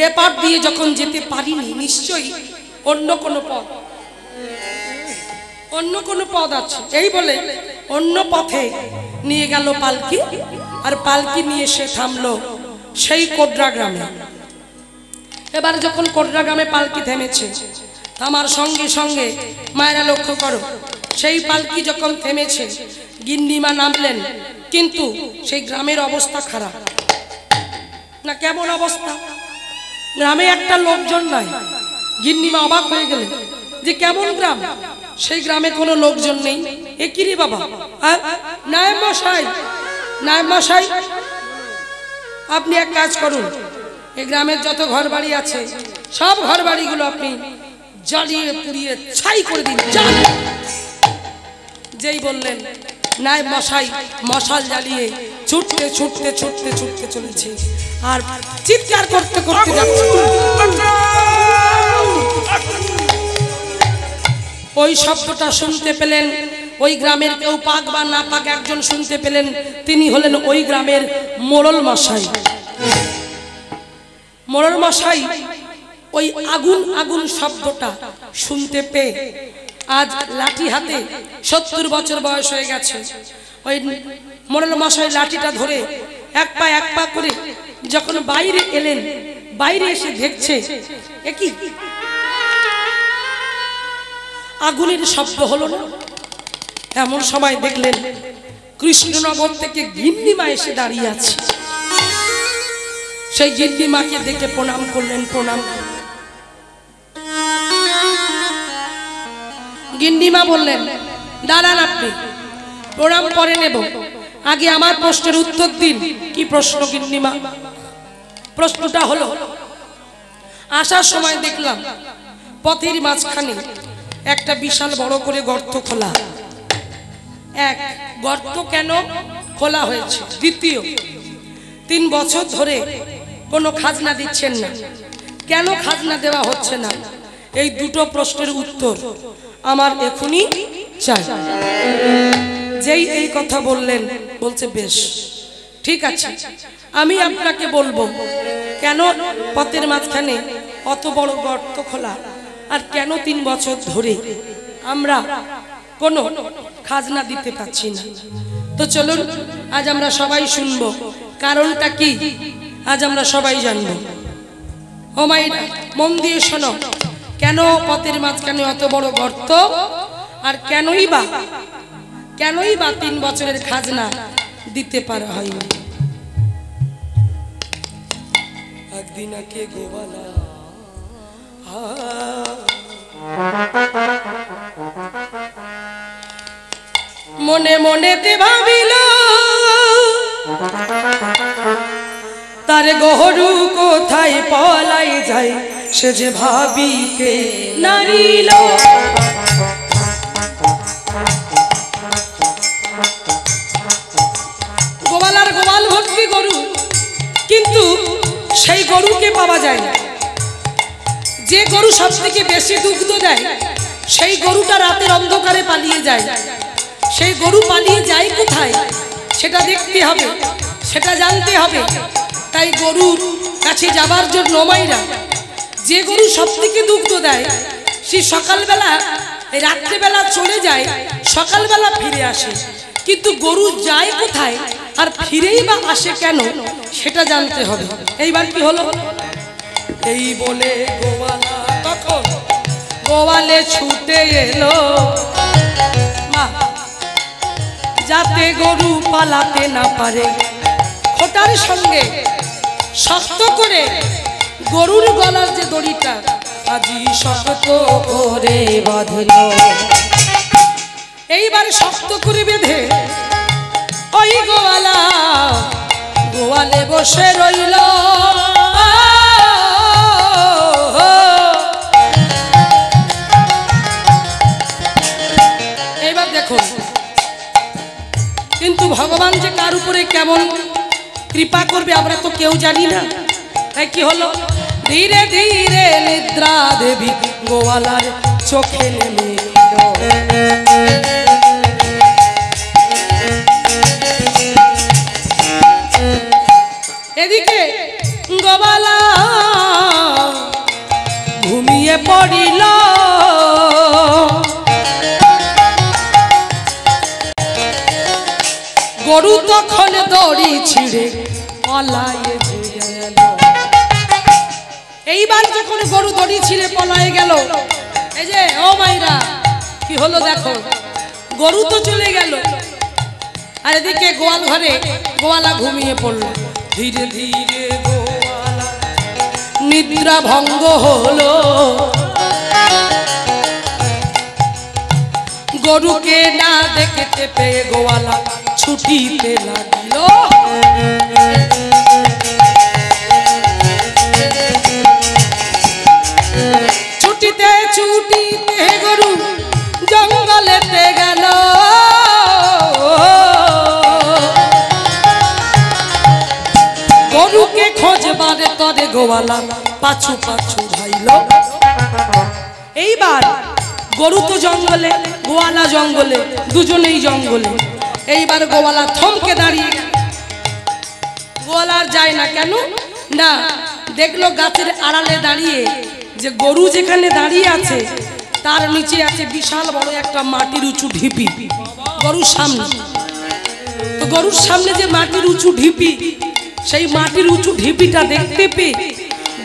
এ পার দিয়ে যখন যেতে পারিনি, নিশ্চয়ই অন্য কোনো পথ আছে। এই বলে অন্য পথে নিয়ে গেল পালকি, আর পালকি নিয়ে সে থামলো সেই কোডরা গ্রামে। এবার যখন কোডরা গ্রামে পালকি থেমেছে, থামার সঙ্গে সঙ্গে মায়েরা লক্ষ্য করো, সেই পালকি যখন থেমেছে গিন্নিমা নামলেন, কিন্তু সেই গ্রামের অবস্থা খারাপ না। কেমন অবস্থা? গ্রামে একটা লোকজন নাই। গিন্নিমা অবাক হয়ে গেলেন যে কেমন গ্রাম, সেই গ্রামে কোনো লোকজন নেই। এ কি রে বাবা? নায়েব মশাই, আপনি এক কাজ করুন, এই গ্রামের যত ঘর বাড়ি আছে সব ঘর বাড়িগুলো আপনি জ্বালিয়ে পুড়িয়ে ছাই করে দিন। যেই বললেন নায়েব মশাই মশাল জ্বালিয়ে ছুটতে ছুটতে ছুটতে ছুটতে চলেছে, আর চিৎকার করতে করতে যাচ্ছে। ওই শব্দটা শুনতে পেলেন ওই গ্রামের কেউ, পাক বা না পাক, একজন শুনতে পেলেন। তিনি হলেন ওই গ্রামের মোড়ল মশাই। মোড়ল মশাই ওই আগুন আগুন শব্দটা শুনতে পেয়ে আজ লাঠি হাতে, 70 বছর বয়স হয়ে গেছে, ওই মোড়ল মশাই লাঠিটা ধরে এক পা করে যখন বাইরে এলেন, বাইরে এসে দেখছে একই আগুনের শব্দ হলো না। এমন সময় দেখলেন কৃষ্ণনগর থেকে গিন্নিমা এসে দাঁড়িয়ে আছে। সেই গিন্নিমাকে দেখে প্রণাম করলেন। গিন্নিমা বললেন, দাঁড়ান, আপনি প্রণাম করে নেব, আগে আমার প্রশ্নের উত্তর দিন। কি প্রশ্ন গিন্নিমা? প্রশ্নটা হলো, আসার সময় দেখলাম পথের মাঝখানে একটা বিশাল বড় করে গর্ত খোলা। এক, গর্ত কেন খোলা হয়েছে? দ্বিতীয়, 3 বছর ধরে কোনো খাজনা দিচ্ছেন না, কেন খাজনা দেওয়া হচ্ছে না? এই দুটো প্রশ্নের উত্তর আমার এখনই চাই। যেই এই কথা বললেন, বলছে বেশ ঠিক আছে, আমি আপনাকে বলবো কেন পথের মাঝখানে অত বড় গর্ত খোলা, আর কেন 3 বছর ধরে আমরা কোনো খাজনা দিতে পারছি না। তো চলুন আজ আমরা সবাই শুনবো কারণটা কি, আজ আমরা সবাই জানবো। ও মাইরা, মন দিয়ে শোনো, কেন পথের মাঝখানে অত বড় গর্ত, আর কেনই বা 3 বছরের খাজনা দিতে পারা হয়নি। একদিন আগে গোবালা মনে মনেতে ভাবিল তার গরু কোথায় পলাই যায়, সে যে ভাবিকে নারিল। গোবালার গোবাল ভর্তি গরু, কিন্তু সেই গরুকে পাওয়া যায় না। যে গরু সব থেকে বেশি দুগ্ধ দেয়, সেই গরুটা রাতের অন্ধকারে পালিয়ে যায়। সেই গরু পালিয়ে যায় কোথায় সেটা দেখতে হবে, সেটা জানতে হবে। তাই গরুর কাছে যাবার জন্য মাইরা, যে গরু সব থেকে দুগ্ধ দেয় সে সকালবেলা রাত্রেবেলা চলে যায়, সকালবেলা ফিরে আসে। কিন্তু গরু যায় কোথায় আর ফিরেই বা আসে কেন সেটা জানতে হবে। এইবার কি হলো, এই বলে গোয়ালা তখন গোয়ালে ছুটে এলো, মা যাতে গরু পালাতে না পারে। খোটার সঙ্গে শক্ত করে গরুর গলার যে দড়িটা আজি শক্ত করে বাঁধল। এইবার শক্ত করে বেঁধে ওই গোয়ালা গোয়ালে বসে রইল। এইবার দেখো, কিন্তু ভগবান যে কার উপরে কেমন কৃপা করবে আমরা তো কেউ জানি না। তাই কি হলো, ধীরে ধীরে নিদ্রা দেবী গোয়ালার চোখে নেমে এদিকে গোয়ালা দড়ি ছিঁড়ে পলায়ে যে গেল। এইবার যখন গরু দড়ি ছিঁড়ে পলায়ে গেল, এই যে ও মাইরা কি হলো দেখো, গরু তো চলে গেল আর এদিকে গোয়াল ঘরে গোয়ালা ঘুমিয়ে পড়লো। ধীরে ধীরে গোয়ালা নিদ্রা ভঙ্গ হলো, গরুকে না দেখতে পেয়ে গোয়ালা ছুটিতে লাগিল। ছুটিতে ছুটিতে গরু জঙ্গলেতে গেল। গরুকে খোঁজবারে তরে গোয়ালা পাছু পাছু ভাইল। এইবার গরু তো জঙ্গলে, গোয়ালা জঙ্গলে, দুজনেই জঙ্গলে। এইবার গোয়ালা থমকে দাঁড়িয়ে গেল। গোয়ালা আর যায় না, কেন না দেখলো গাছের আড়ালে দাঁড়িয়ে যে গরু যেখানে দাঁড়িয়ে আছে তার নিচে আছে বিশাল বড় একটা মাটির উঁচু ঢিপি গরুর সামনে। তো গরুর সামনে যে মাটির উঁচু ঢিপি, সেই মাটির উঁচু ঢিপিটা দেখতে পেয়ে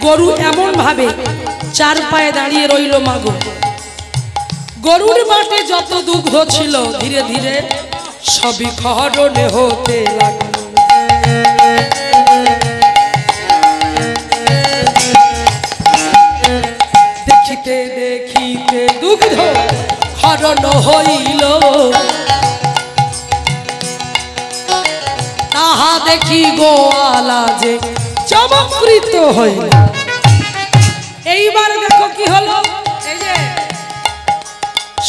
গরু এমন ভাবে চার পায়ে দাঁড়িয়ে রইল। মাগো, গরুর মাঠে যত দুগ্ধ ছিল ধীরে ধীরে সবই খরণে হতে লাগলো। দেখিতে দেখিতে দুগ্ধ খরণ হইল, তাহা দেখি গোয়ালা যে চমৎকৃত হইল। এইবার দেখো কি হলো, এই যে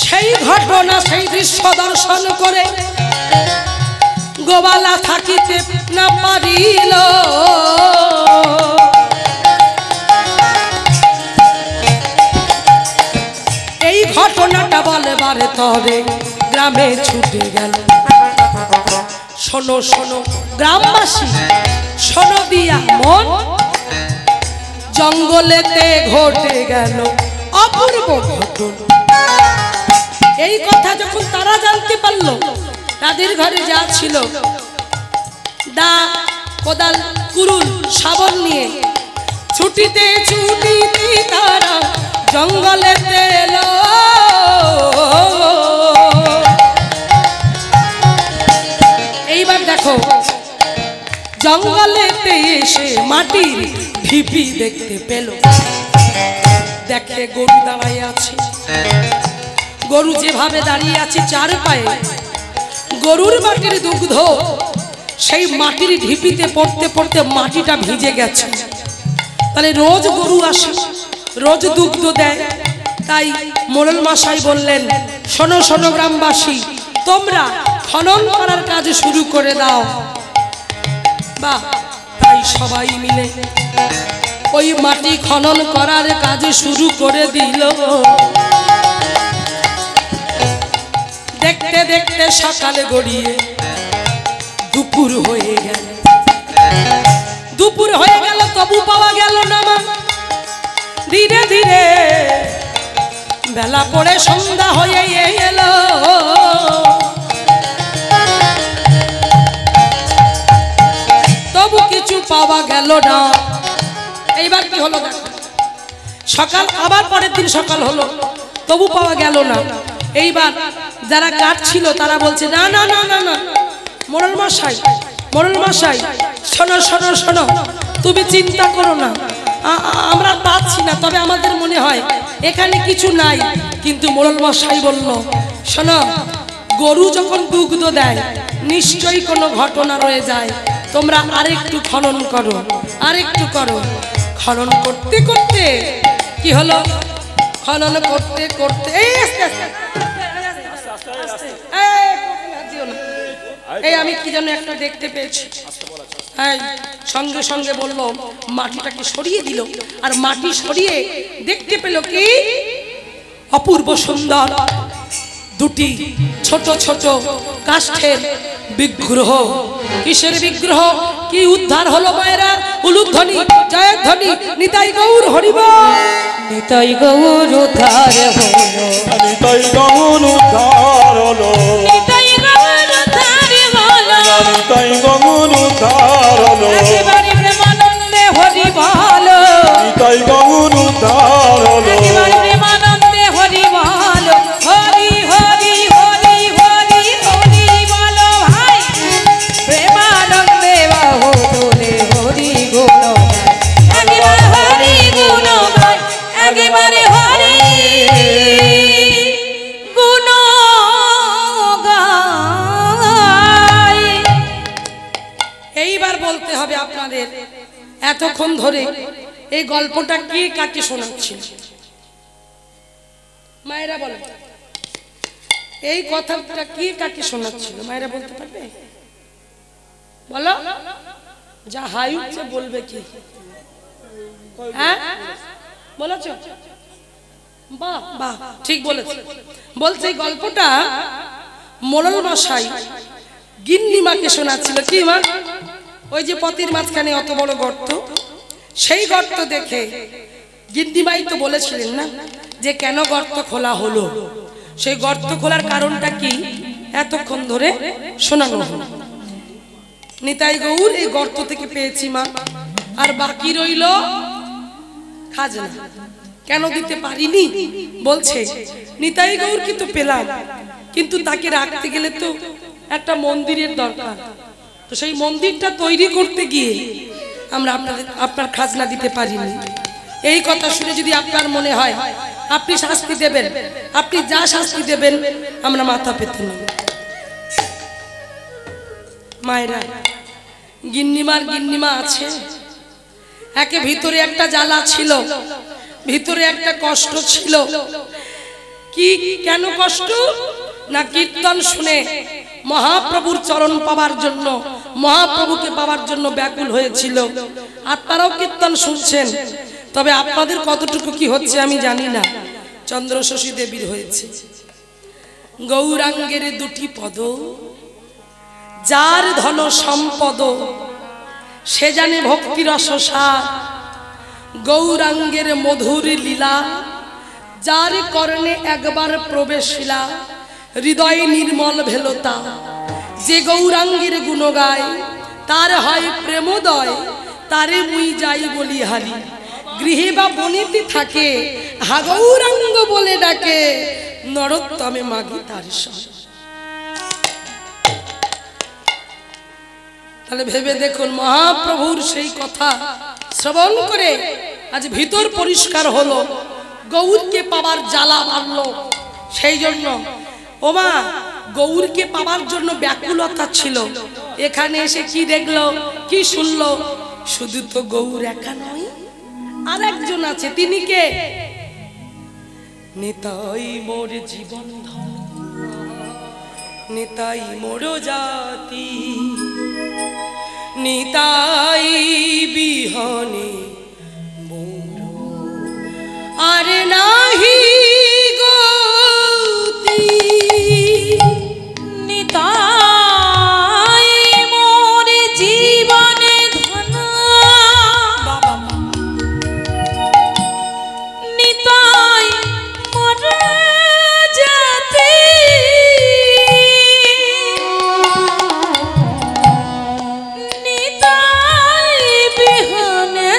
সেই ঘটনা, সেই দৃশ্য দর্শন করে গোয়ালা থাকিতে না পারিল। এই ঘটনাটা বলবারে তরে গ্রামে ছুটে গেল। শোনো শোনো গ্রামবাসী, শোনো দিয়া মন, জঙ্গলেতে ঘটে গেল অপূর্ব ঘটনা। এই কথা যখন তারা জানতে পারলো, তাদের ঘরে যা ছিল দা, কোদাল, কুড়ুল, শাবল নিয়ে ছুটিতে ছুটিতে তারা জঙ্গলেতে এলো। এইবার দেখো জঙ্গলেতে এসে মাটির ঢিপি দেখতে পেল। দেখে গরু দাঁড়ায় আছে, গরু যেভাবে দাঁড়িয়ে আছে চার পায়ে, গরুর মাটির দুগ্ধ সেই মাটির ঢিপিতে পড়তে পড়তে মাটিটা ভিজে গেছে। তাহলে রোজ গরু আসে, রোজ দুগ্ধ দেয়। তাই মোড়ল মশাই বললেন, শোনো শোনো গ্রামবাসী, তোমরা খনন করার কাজ শুরু করে দাও। বাহ, তাই সবাই মিলে ওই মাটি খনন করার কাজ শুরু করে দিল। দেখতে দেখতে সকালে গড়িয়ে দুপুর হয়ে গেল। দুপুর হয়ে গেল তবু পাওয়া গেল না মা। ধীরে ধীরে বেলা পড়ে সন্ধ্যা হয়ে এলো। তবু কিছু পাওয়া গেল না। এইবার কি হলো দেখো, সকাল, আবার পরের দিন সকাল হলো, তবু পাওয়া গেল না। এইবার যারা কাঠ ছিল তারা বলছে, না না না না না, মোড়ল মশাই, মোড়ল মশাই, শোনো শোনো শোনো, তুমি চিন্তা করো না, আমরা পাচ্ছি না, তবে আমাদের মনে হয় এখানে কিছু নাই। কিন্তু মোড়ল মশাই বলল, শোনো, গরু যখন দুগ্ধ দেয় নিশ্চয়ই কোনো ঘটনা রয়ে যায়, তোমরা আরেকটু খনন করো, আরেকটু করো। খনন করতে করতে কি হলো, খনন করতে করতে এই আমি কি যেন একটা দেখতে পেয়েছি। সঙ্গে সঙ্গে বললো, মাটিটাকে সরিয়ে দিল, আর মাটি সরিয়ে দেখতে পেল কি অপূর্ব সুন্দর দুটি ছোট ছোট কাষ্ঠের বিগ্রহ। কিসের বিগ্রহ, কি উদ্ধার হলো মায়েরা? উলুধ্বনি, জয়ধ্বনি, নিতাই গৌর হরিবল। নিতাই গৌর উদ্ধার হলো, নিতাই গৌর উদ্ধার হলো, নিতাই গৌর উদ্ধার হলো, নিতাই গৌর তাই গৌর উদ্ধার হলো। একবার প্রেমানন্দে হরি বলো, হরি হরি হরি হরি হরি বলো ভাই। প্রেমানন্দে বাহু তোলে হরি গুণ গায়, একবার হরি গুণ গায়, একবারে হরি গুণ গায়। এইবার বলতে হবে আপনাদের, এতক্ষণ ধরে এই গল্পটা কে কাকে শোনাচ্ছিল? মায়েরা বলো, এই কথাটা কে কাকে শোনাচ্ছিল? মায়েরা বলতে পারবে? বলো, যা হাই উঠছে বলবে কি? হ্যাঁ বলেছ? বাহ বাহ, ঠিক বলেছ। বলছে এই গল্পটা মোড়ল মশাই গিন্নিমাকে শোনাচ্ছিল। কি মা? ওই যে পথের মাঝখানে অত বড় গর্ত, সেই গর্ত দেখে গিন্নিমাই তো বলেছিলেন না যে কেন গর্ত খোলা হলো, সেই গর্ত খোলার কারণটা কি এতক্ষণ ধরে শোনানো হলো। নিতাই গৌর এই গর্ত থেকে পেয়েছি মা, আর বাকি রইল খাজনা। কেন দিতে পারিনি? বলছে নিতাই গৌর কিন্তু পেলাম, কিন্তু তাকে রাখতে গেলে তো একটা মন্দিরের দরকার, তো সেই মন্দিরটা তৈরি করতে গিয়ে আমরা আপনার খাজনা দিতে পারিনি। এই কথা শুনে যদি আপনার মনে হয় আপনি শাস্তি দেবেন, আপনি যা শাস্তি দেবেন আমরা মাথা পেতে নেব। মায়েরা, গিন্নিমা আছে, একে ভিতরে একটা জ্বালা ছিল, ভিতরে একটা কষ্ট ছিল। কি কেন কষ্ট? না কীর্তন শুনে মহাপ্রভুর চরণ পাওয়ার জন্য, মহাপ্রভুকে পাওয়ার জন্য ব্যাকুল হয়েছিল। আপনারাও কীর্তন শুনছেন, তবে আপনাদের কতটুকু কি হচ্ছে আমি জানি না। চন্দ্রশশী দেবীর হয়েছে গৌরাঙ্গের দুটি পদ, যার ধন সম্পদ সে জানে ভক্তি রসসার। গৌরাঙ্গের মধুর লীলা যার কর্ণে একবার প্রবেশিলা, হৃদয় নির্মল ভেলতা। যে গৌরাঙ্গের গুণ গায় তার হয় প্রেমোদয়, তারে মুই যাই বলি হারি। গৃহে বা বনেতে থাকে হা গৌরাঙ্গ বলে ডাকে, নরোত্তমে মাগি তার সঙ্গ। তাহলে ভেবে দেখুন, মহাপ্রভুর সেই কথা শ্রবণ করে আজ ভিতর পরিষ্কার হলো, গৌরকে পাওয়ার জ্বালা বাড়লো। সেই জন্য ওমা গৌরকে পাওয়ার জন্য ব্যাকুলতা ছিল। এখানে এসে কি দেখলো, কি শুনলো? শুধু তো গৌর একা নয়, আর একজন আছে। তিনি কে? নিতাই মোর জীবন ধন, নিতাই মোর জাতি, নিতাই বিহনে মোর আর নাহি গতি। নিতাই মোর জীবনে ধন, নিতাই মোর জাতি, নিতাই বিহনে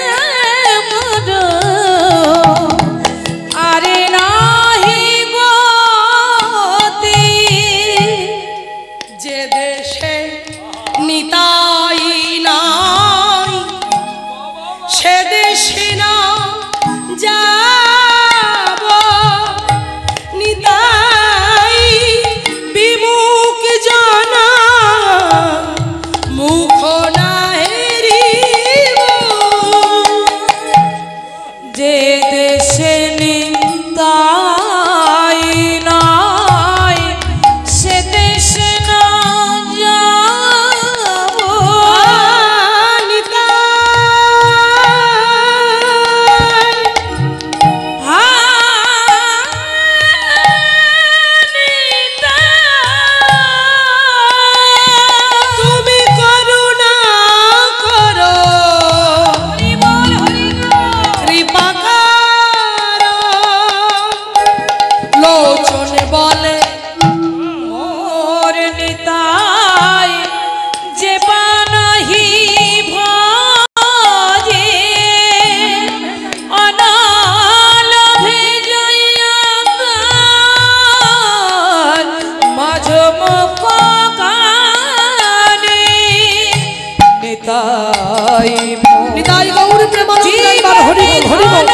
নিতাই গৌর প্রেমানন্দ এবার হরি বল হরি বল।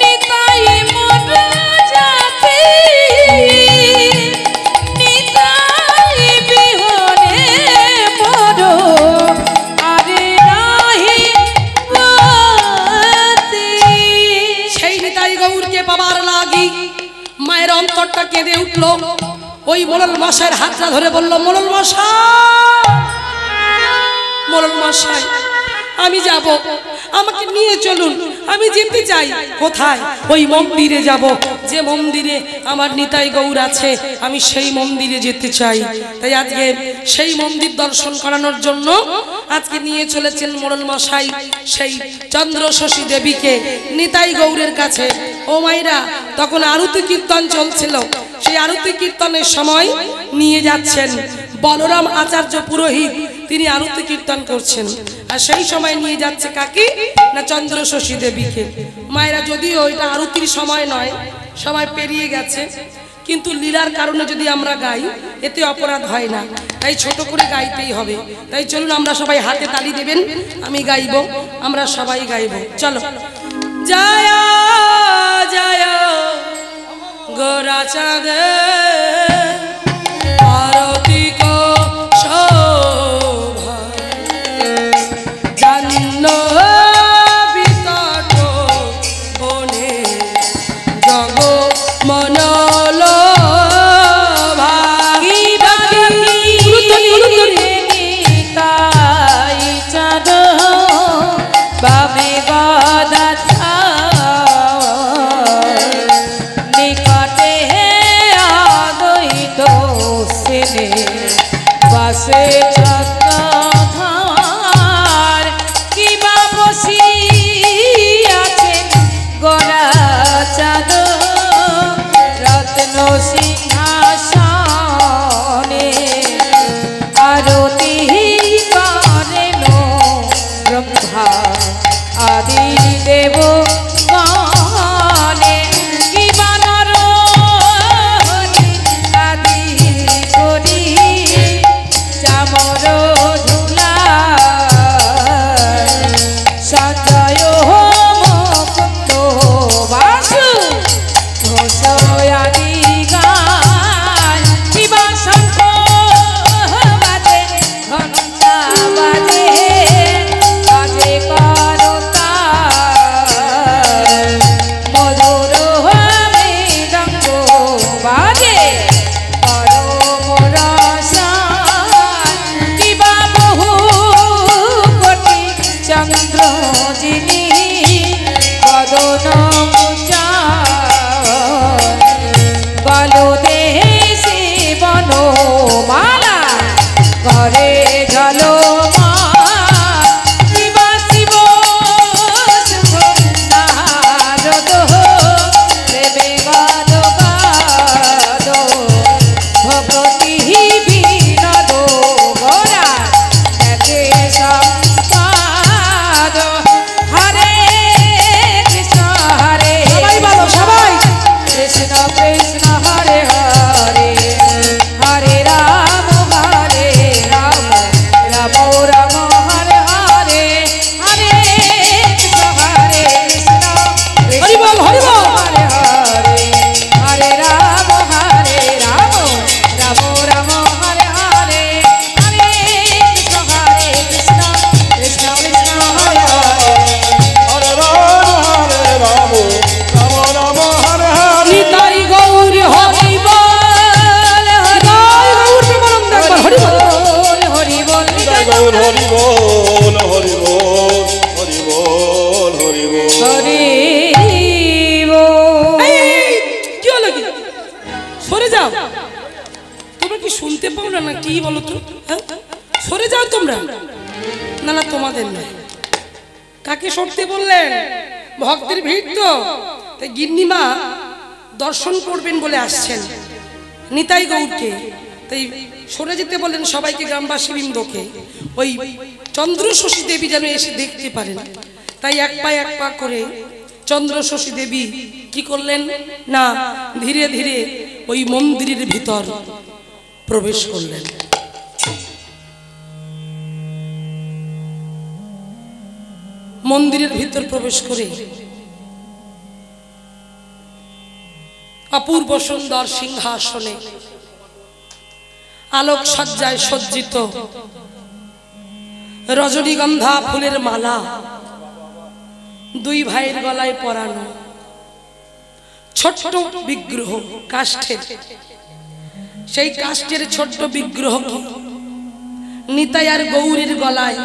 নিতাই মন যাবে নিতাই বিহনে মোর আরে নাহি গতি। সেই নিতাই গৌরকে পাবার লাগি মায়ের অন্তরটা কেঁদে উঠল। ওই মোড়ল মশাইয়ের হাতটা ধরে বলল, মোড়ল মশাই, মোড়ল মশাই আমি যাব, আমাকে নিয়ে চলুন, আমি যেতে চাই। কোথায়? ওই মন্দিরে যাব, যে মন্দিরে আমার নিতাই গৌর আছে, আমি সেই মন্দিরে যেতে চাই। তাই আজকে সেই মন্দির দর্শন করানোর জন্য আজকে নিয়ে চলেছেন মোড়ল মশাই সেই চন্দ্র শশী দেবীকে নিতাই গৌরের কাছে। ও মাইরা, তখন আরতি কীর্তন চলছিল, সেই আরতি কীর্তনের সময় নিয়ে যাচ্ছেন বলরাম আচার্য পুরোহিত, তিনি আরতি কীর্তন করছেন। আর সেই সময় নিয়ে যাচ্ছে কাকে না চন্দ্র শশী দেবীকে। মায়েরা, যদিও এটা আরতির সময় নয়, সময় পেরিয়ে গেছে, কিন্তু লীলার কারণে যদি আমরা গাই এতে অপরাধ হয় না, তাই ছোট করে গাইতেই হবে। তাই চলুন আমরা সবাই হাতে তালি দেবেন, আমি গাইব, আমরা সবাই গাইব। চলো। জয় জয় গোরা চাঁদ আরতি কো শোভা জান্ন বিতট বনে জগ মনল নিতাই চাঁদ বামে গদা নিকটে আদৈত সেনে বাসে চক্রধার কিবা বসি আছেন গোরা চাঁদ রত্ন সিংহাসনে আরতি করেন ব্রহ্মা আদি দেব গণে কিবা নর আদি করি চামর ধুলা সঞ্জয় মুকুন্দ বাসু ঘোষ আদি গান কিবা শঙ্খ বাজে ঘণ্টা বাজে বাজে করতা মধুর মৃদঙ্গ বাজে পরম রসায়ন কিবা বহু কোটি চন্দ্র যিনি বদন বলদেশে বনমালা করে ঝলমা শিবা শিব শুভ নারদ প্রেমে গদ গদ ভগতি বিনোদ গোরা একে সম্পাদ হরে কৃষ্ণ হরে সবাই বলো, সবাই। কৃষ্ণ কৃষ্ণ হরে হরে হরে রাম হরে রাম রাম রাম হরে হরে হরে কৃষ্ণ হরে কৃষ্ণ হরি বল, হরি বল। হরে হরে হরে রাম রাম রাম হরে হরে হরে কৃষ্ণ কৃষ্ণ কৃষ্ণ হরে হরে হরে রাম রাম রাম হরে হরে। নিতাই গৌর হরি বল, নিতাই গৌর প্রেমানন্দ একবার হরি বল। হরি বল জয় গৌর হরি বল হরি বল হরি বল হরি বল। হরি এই, কি হলো কি? সরে যাও, তোমরা কি শুনতে পাও না? কি বলো তো? হ্যাঁ? সরে যাও তোমরা। না না, তোমাদের নয়। কাকে সরতে বললেন? ভক্তের ভিড় তো, তাই গিন্নিমা দর্শন করবেন বলে আসছেন নিতাই গৌরকে, তাই সরে যেতে বললেন সবাইকে, গ্রামবাসী বৃন্দকে। ওই চন্দ্র শশী দেবী যেন এসে দেখতে পারেন, তাই এক পা করে চন্দ্র শশী দেবী কি করলেন না ধীরে ধীরে ওই মন্দিরের ভিতর প্রবেশ করলেন। মন্দিরের ভিতর প্রবেশ করে অপূর্ব সুন্দর সিংহাসনে আলোক সজ্জায় সজ্জিত, রজনীগন্ধা ফুলের মালা দুই ভাইয়ের গলায় পরানো, ছোট্ট বিগ্রহ কাষ্ঠের, সেই কাষ্ঠের ছোট্ট বিগ্রহ নিতাই আর গৌরীর গলায়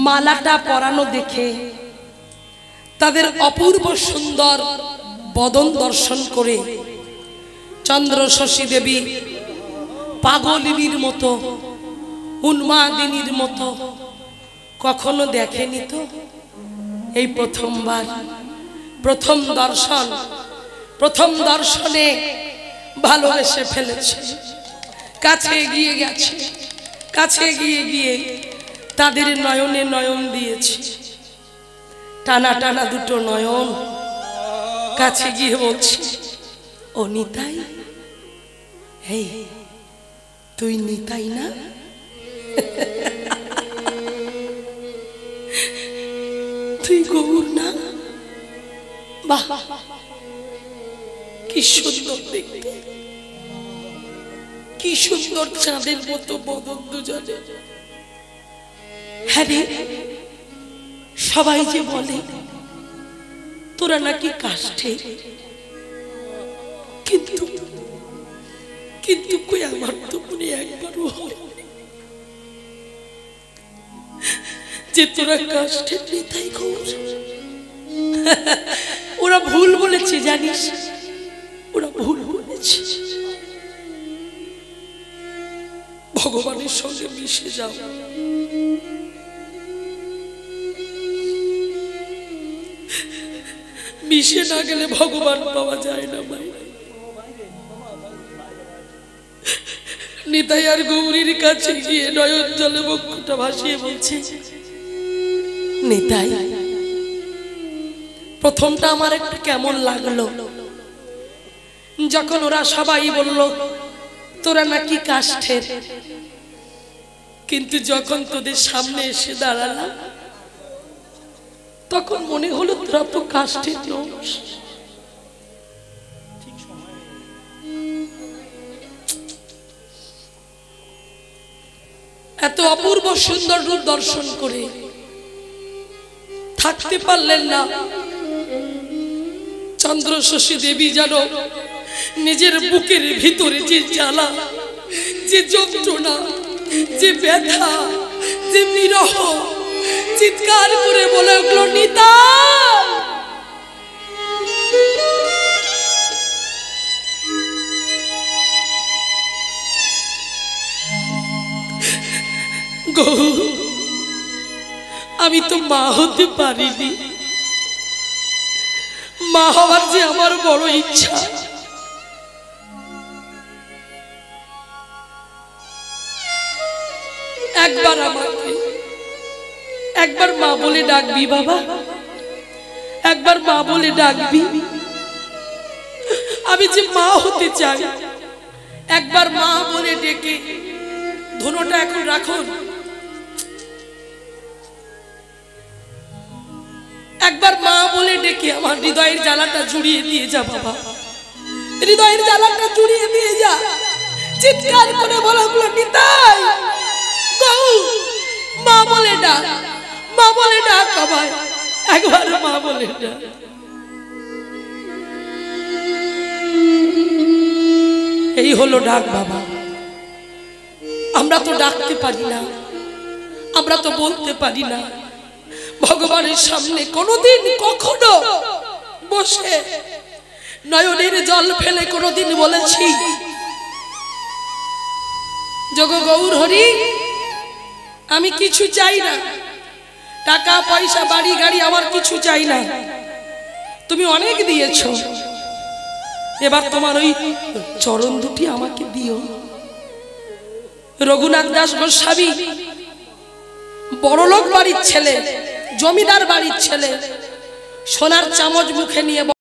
মালাটা পরানো দেখে তাদের অপূর্ব সুন্দর বদন দর্শন করে চন্দ্র শশী দেবী পাগলিনীর মতো, উন্মাদিনীর মতো কখনো দেখেনি তো, এই প্রথমবার, প্রথম দর্শন, প্রথম দর্শনে ভালোবেসে ফেলেছে। কাছে এগিয়ে গেছে, কাছে এগিয়ে গিয়ে তাদের নয়নে নয়ন দিয়েছে, টানা টানা দুটো নয়ন। কাছে গিয়ে বলছে, ও নিতাই, এই তুই নিতাই না? তুই গৌর না? বাহ, কি সুন্দর দেখতে, কি সুন্দর চাঁদের মতো বদন দুজনে। হ্যাঁ রে, সবাই যে বলে তোরা নাকি কাষ্ঠে, কিন্তু কিন্তু কই আমার তো মনে একবারও হয় যে তোরা কাষ্ঠে নিতাই গৌর। ওরা ভুল বলেছে জানিস, ওরা ভুল বলেছে। ভগবানের সঙ্গে মিশে যাও, মিশে না গেলে ভগবান পাওয়া যায় না ভাই। নিতাই আর গৌরীর কাছে গিয়ে নয়ন জলে বক্ষটা ভাসিয়ে বলছে, নিতাই, প্রথমটা আমার একটু কেমন লাগলো যখন ওরা সবাই বলল তোরা নাকি কাষ্ঠের, কিন্তু যখন তোদের সামনে এসে দাঁড়ালাম তখন মনে হলো তোরা তো কাষ্ঠের নস। এত অপূর্ব সুন্দর রূপ দর্শন করে থাকতে পারলেন না। চন্দ্র শশী দেবী যেন নিজের বুকের ভিতরে যে জ্বালা, যে যন্ত্রণা, যে ব্যথা, যে বিরহ, চিৎকার করে বলে উঠল, নিতাই। গৌর, আমি তো মা হতে পারিনি, মা হওয়ার যে আমার বড় ইচ্ছা। একবার আমাকে একবার মা বলে ডাকবি বাবা, একবার মা বলে ডাকবি। আমি যে মা হতে চাই, একবার মা বলে ডেকে, ধনুটা এখন রাখুন, একবার মা বলে ডেকে আমার হৃদয়ের জ্বালাটা জুড়িয়ে দিয়ে যা বাবা, হৃদয়ের জ্বালাটা জুড়িয়ে দিয়ে যা। চিৎকার করে বলা হলো, নিতাই, গৌর, মা বলে ডাক, মা বলে ডাক আমায়, একবার মা বলে ডাক। এই হলো ডাক বাবা। আমরা তো ডাকতে পারি না, আমরা তো বলতে পারি না। ভগবানের সামনে কোনোদিন কখনো বসে নয়নের জল ফেলে কোনোদিন বলেছি, জগ গৌর হরি, আমি কিছু চাই না, টাকা পয়সা বাড়ি গাড়ি আমার কিছু চাই না, তুমি অনেক দিয়েছো, এবার তোমার ওই চরণ দুটি আমাকে দিও। রঘুনাথ দাস গোস্বামী বড়লোক বাড়ির ছেলে, জমিদার বাড়ির ছেলে, সোনার চামচ মুখে নিয়ে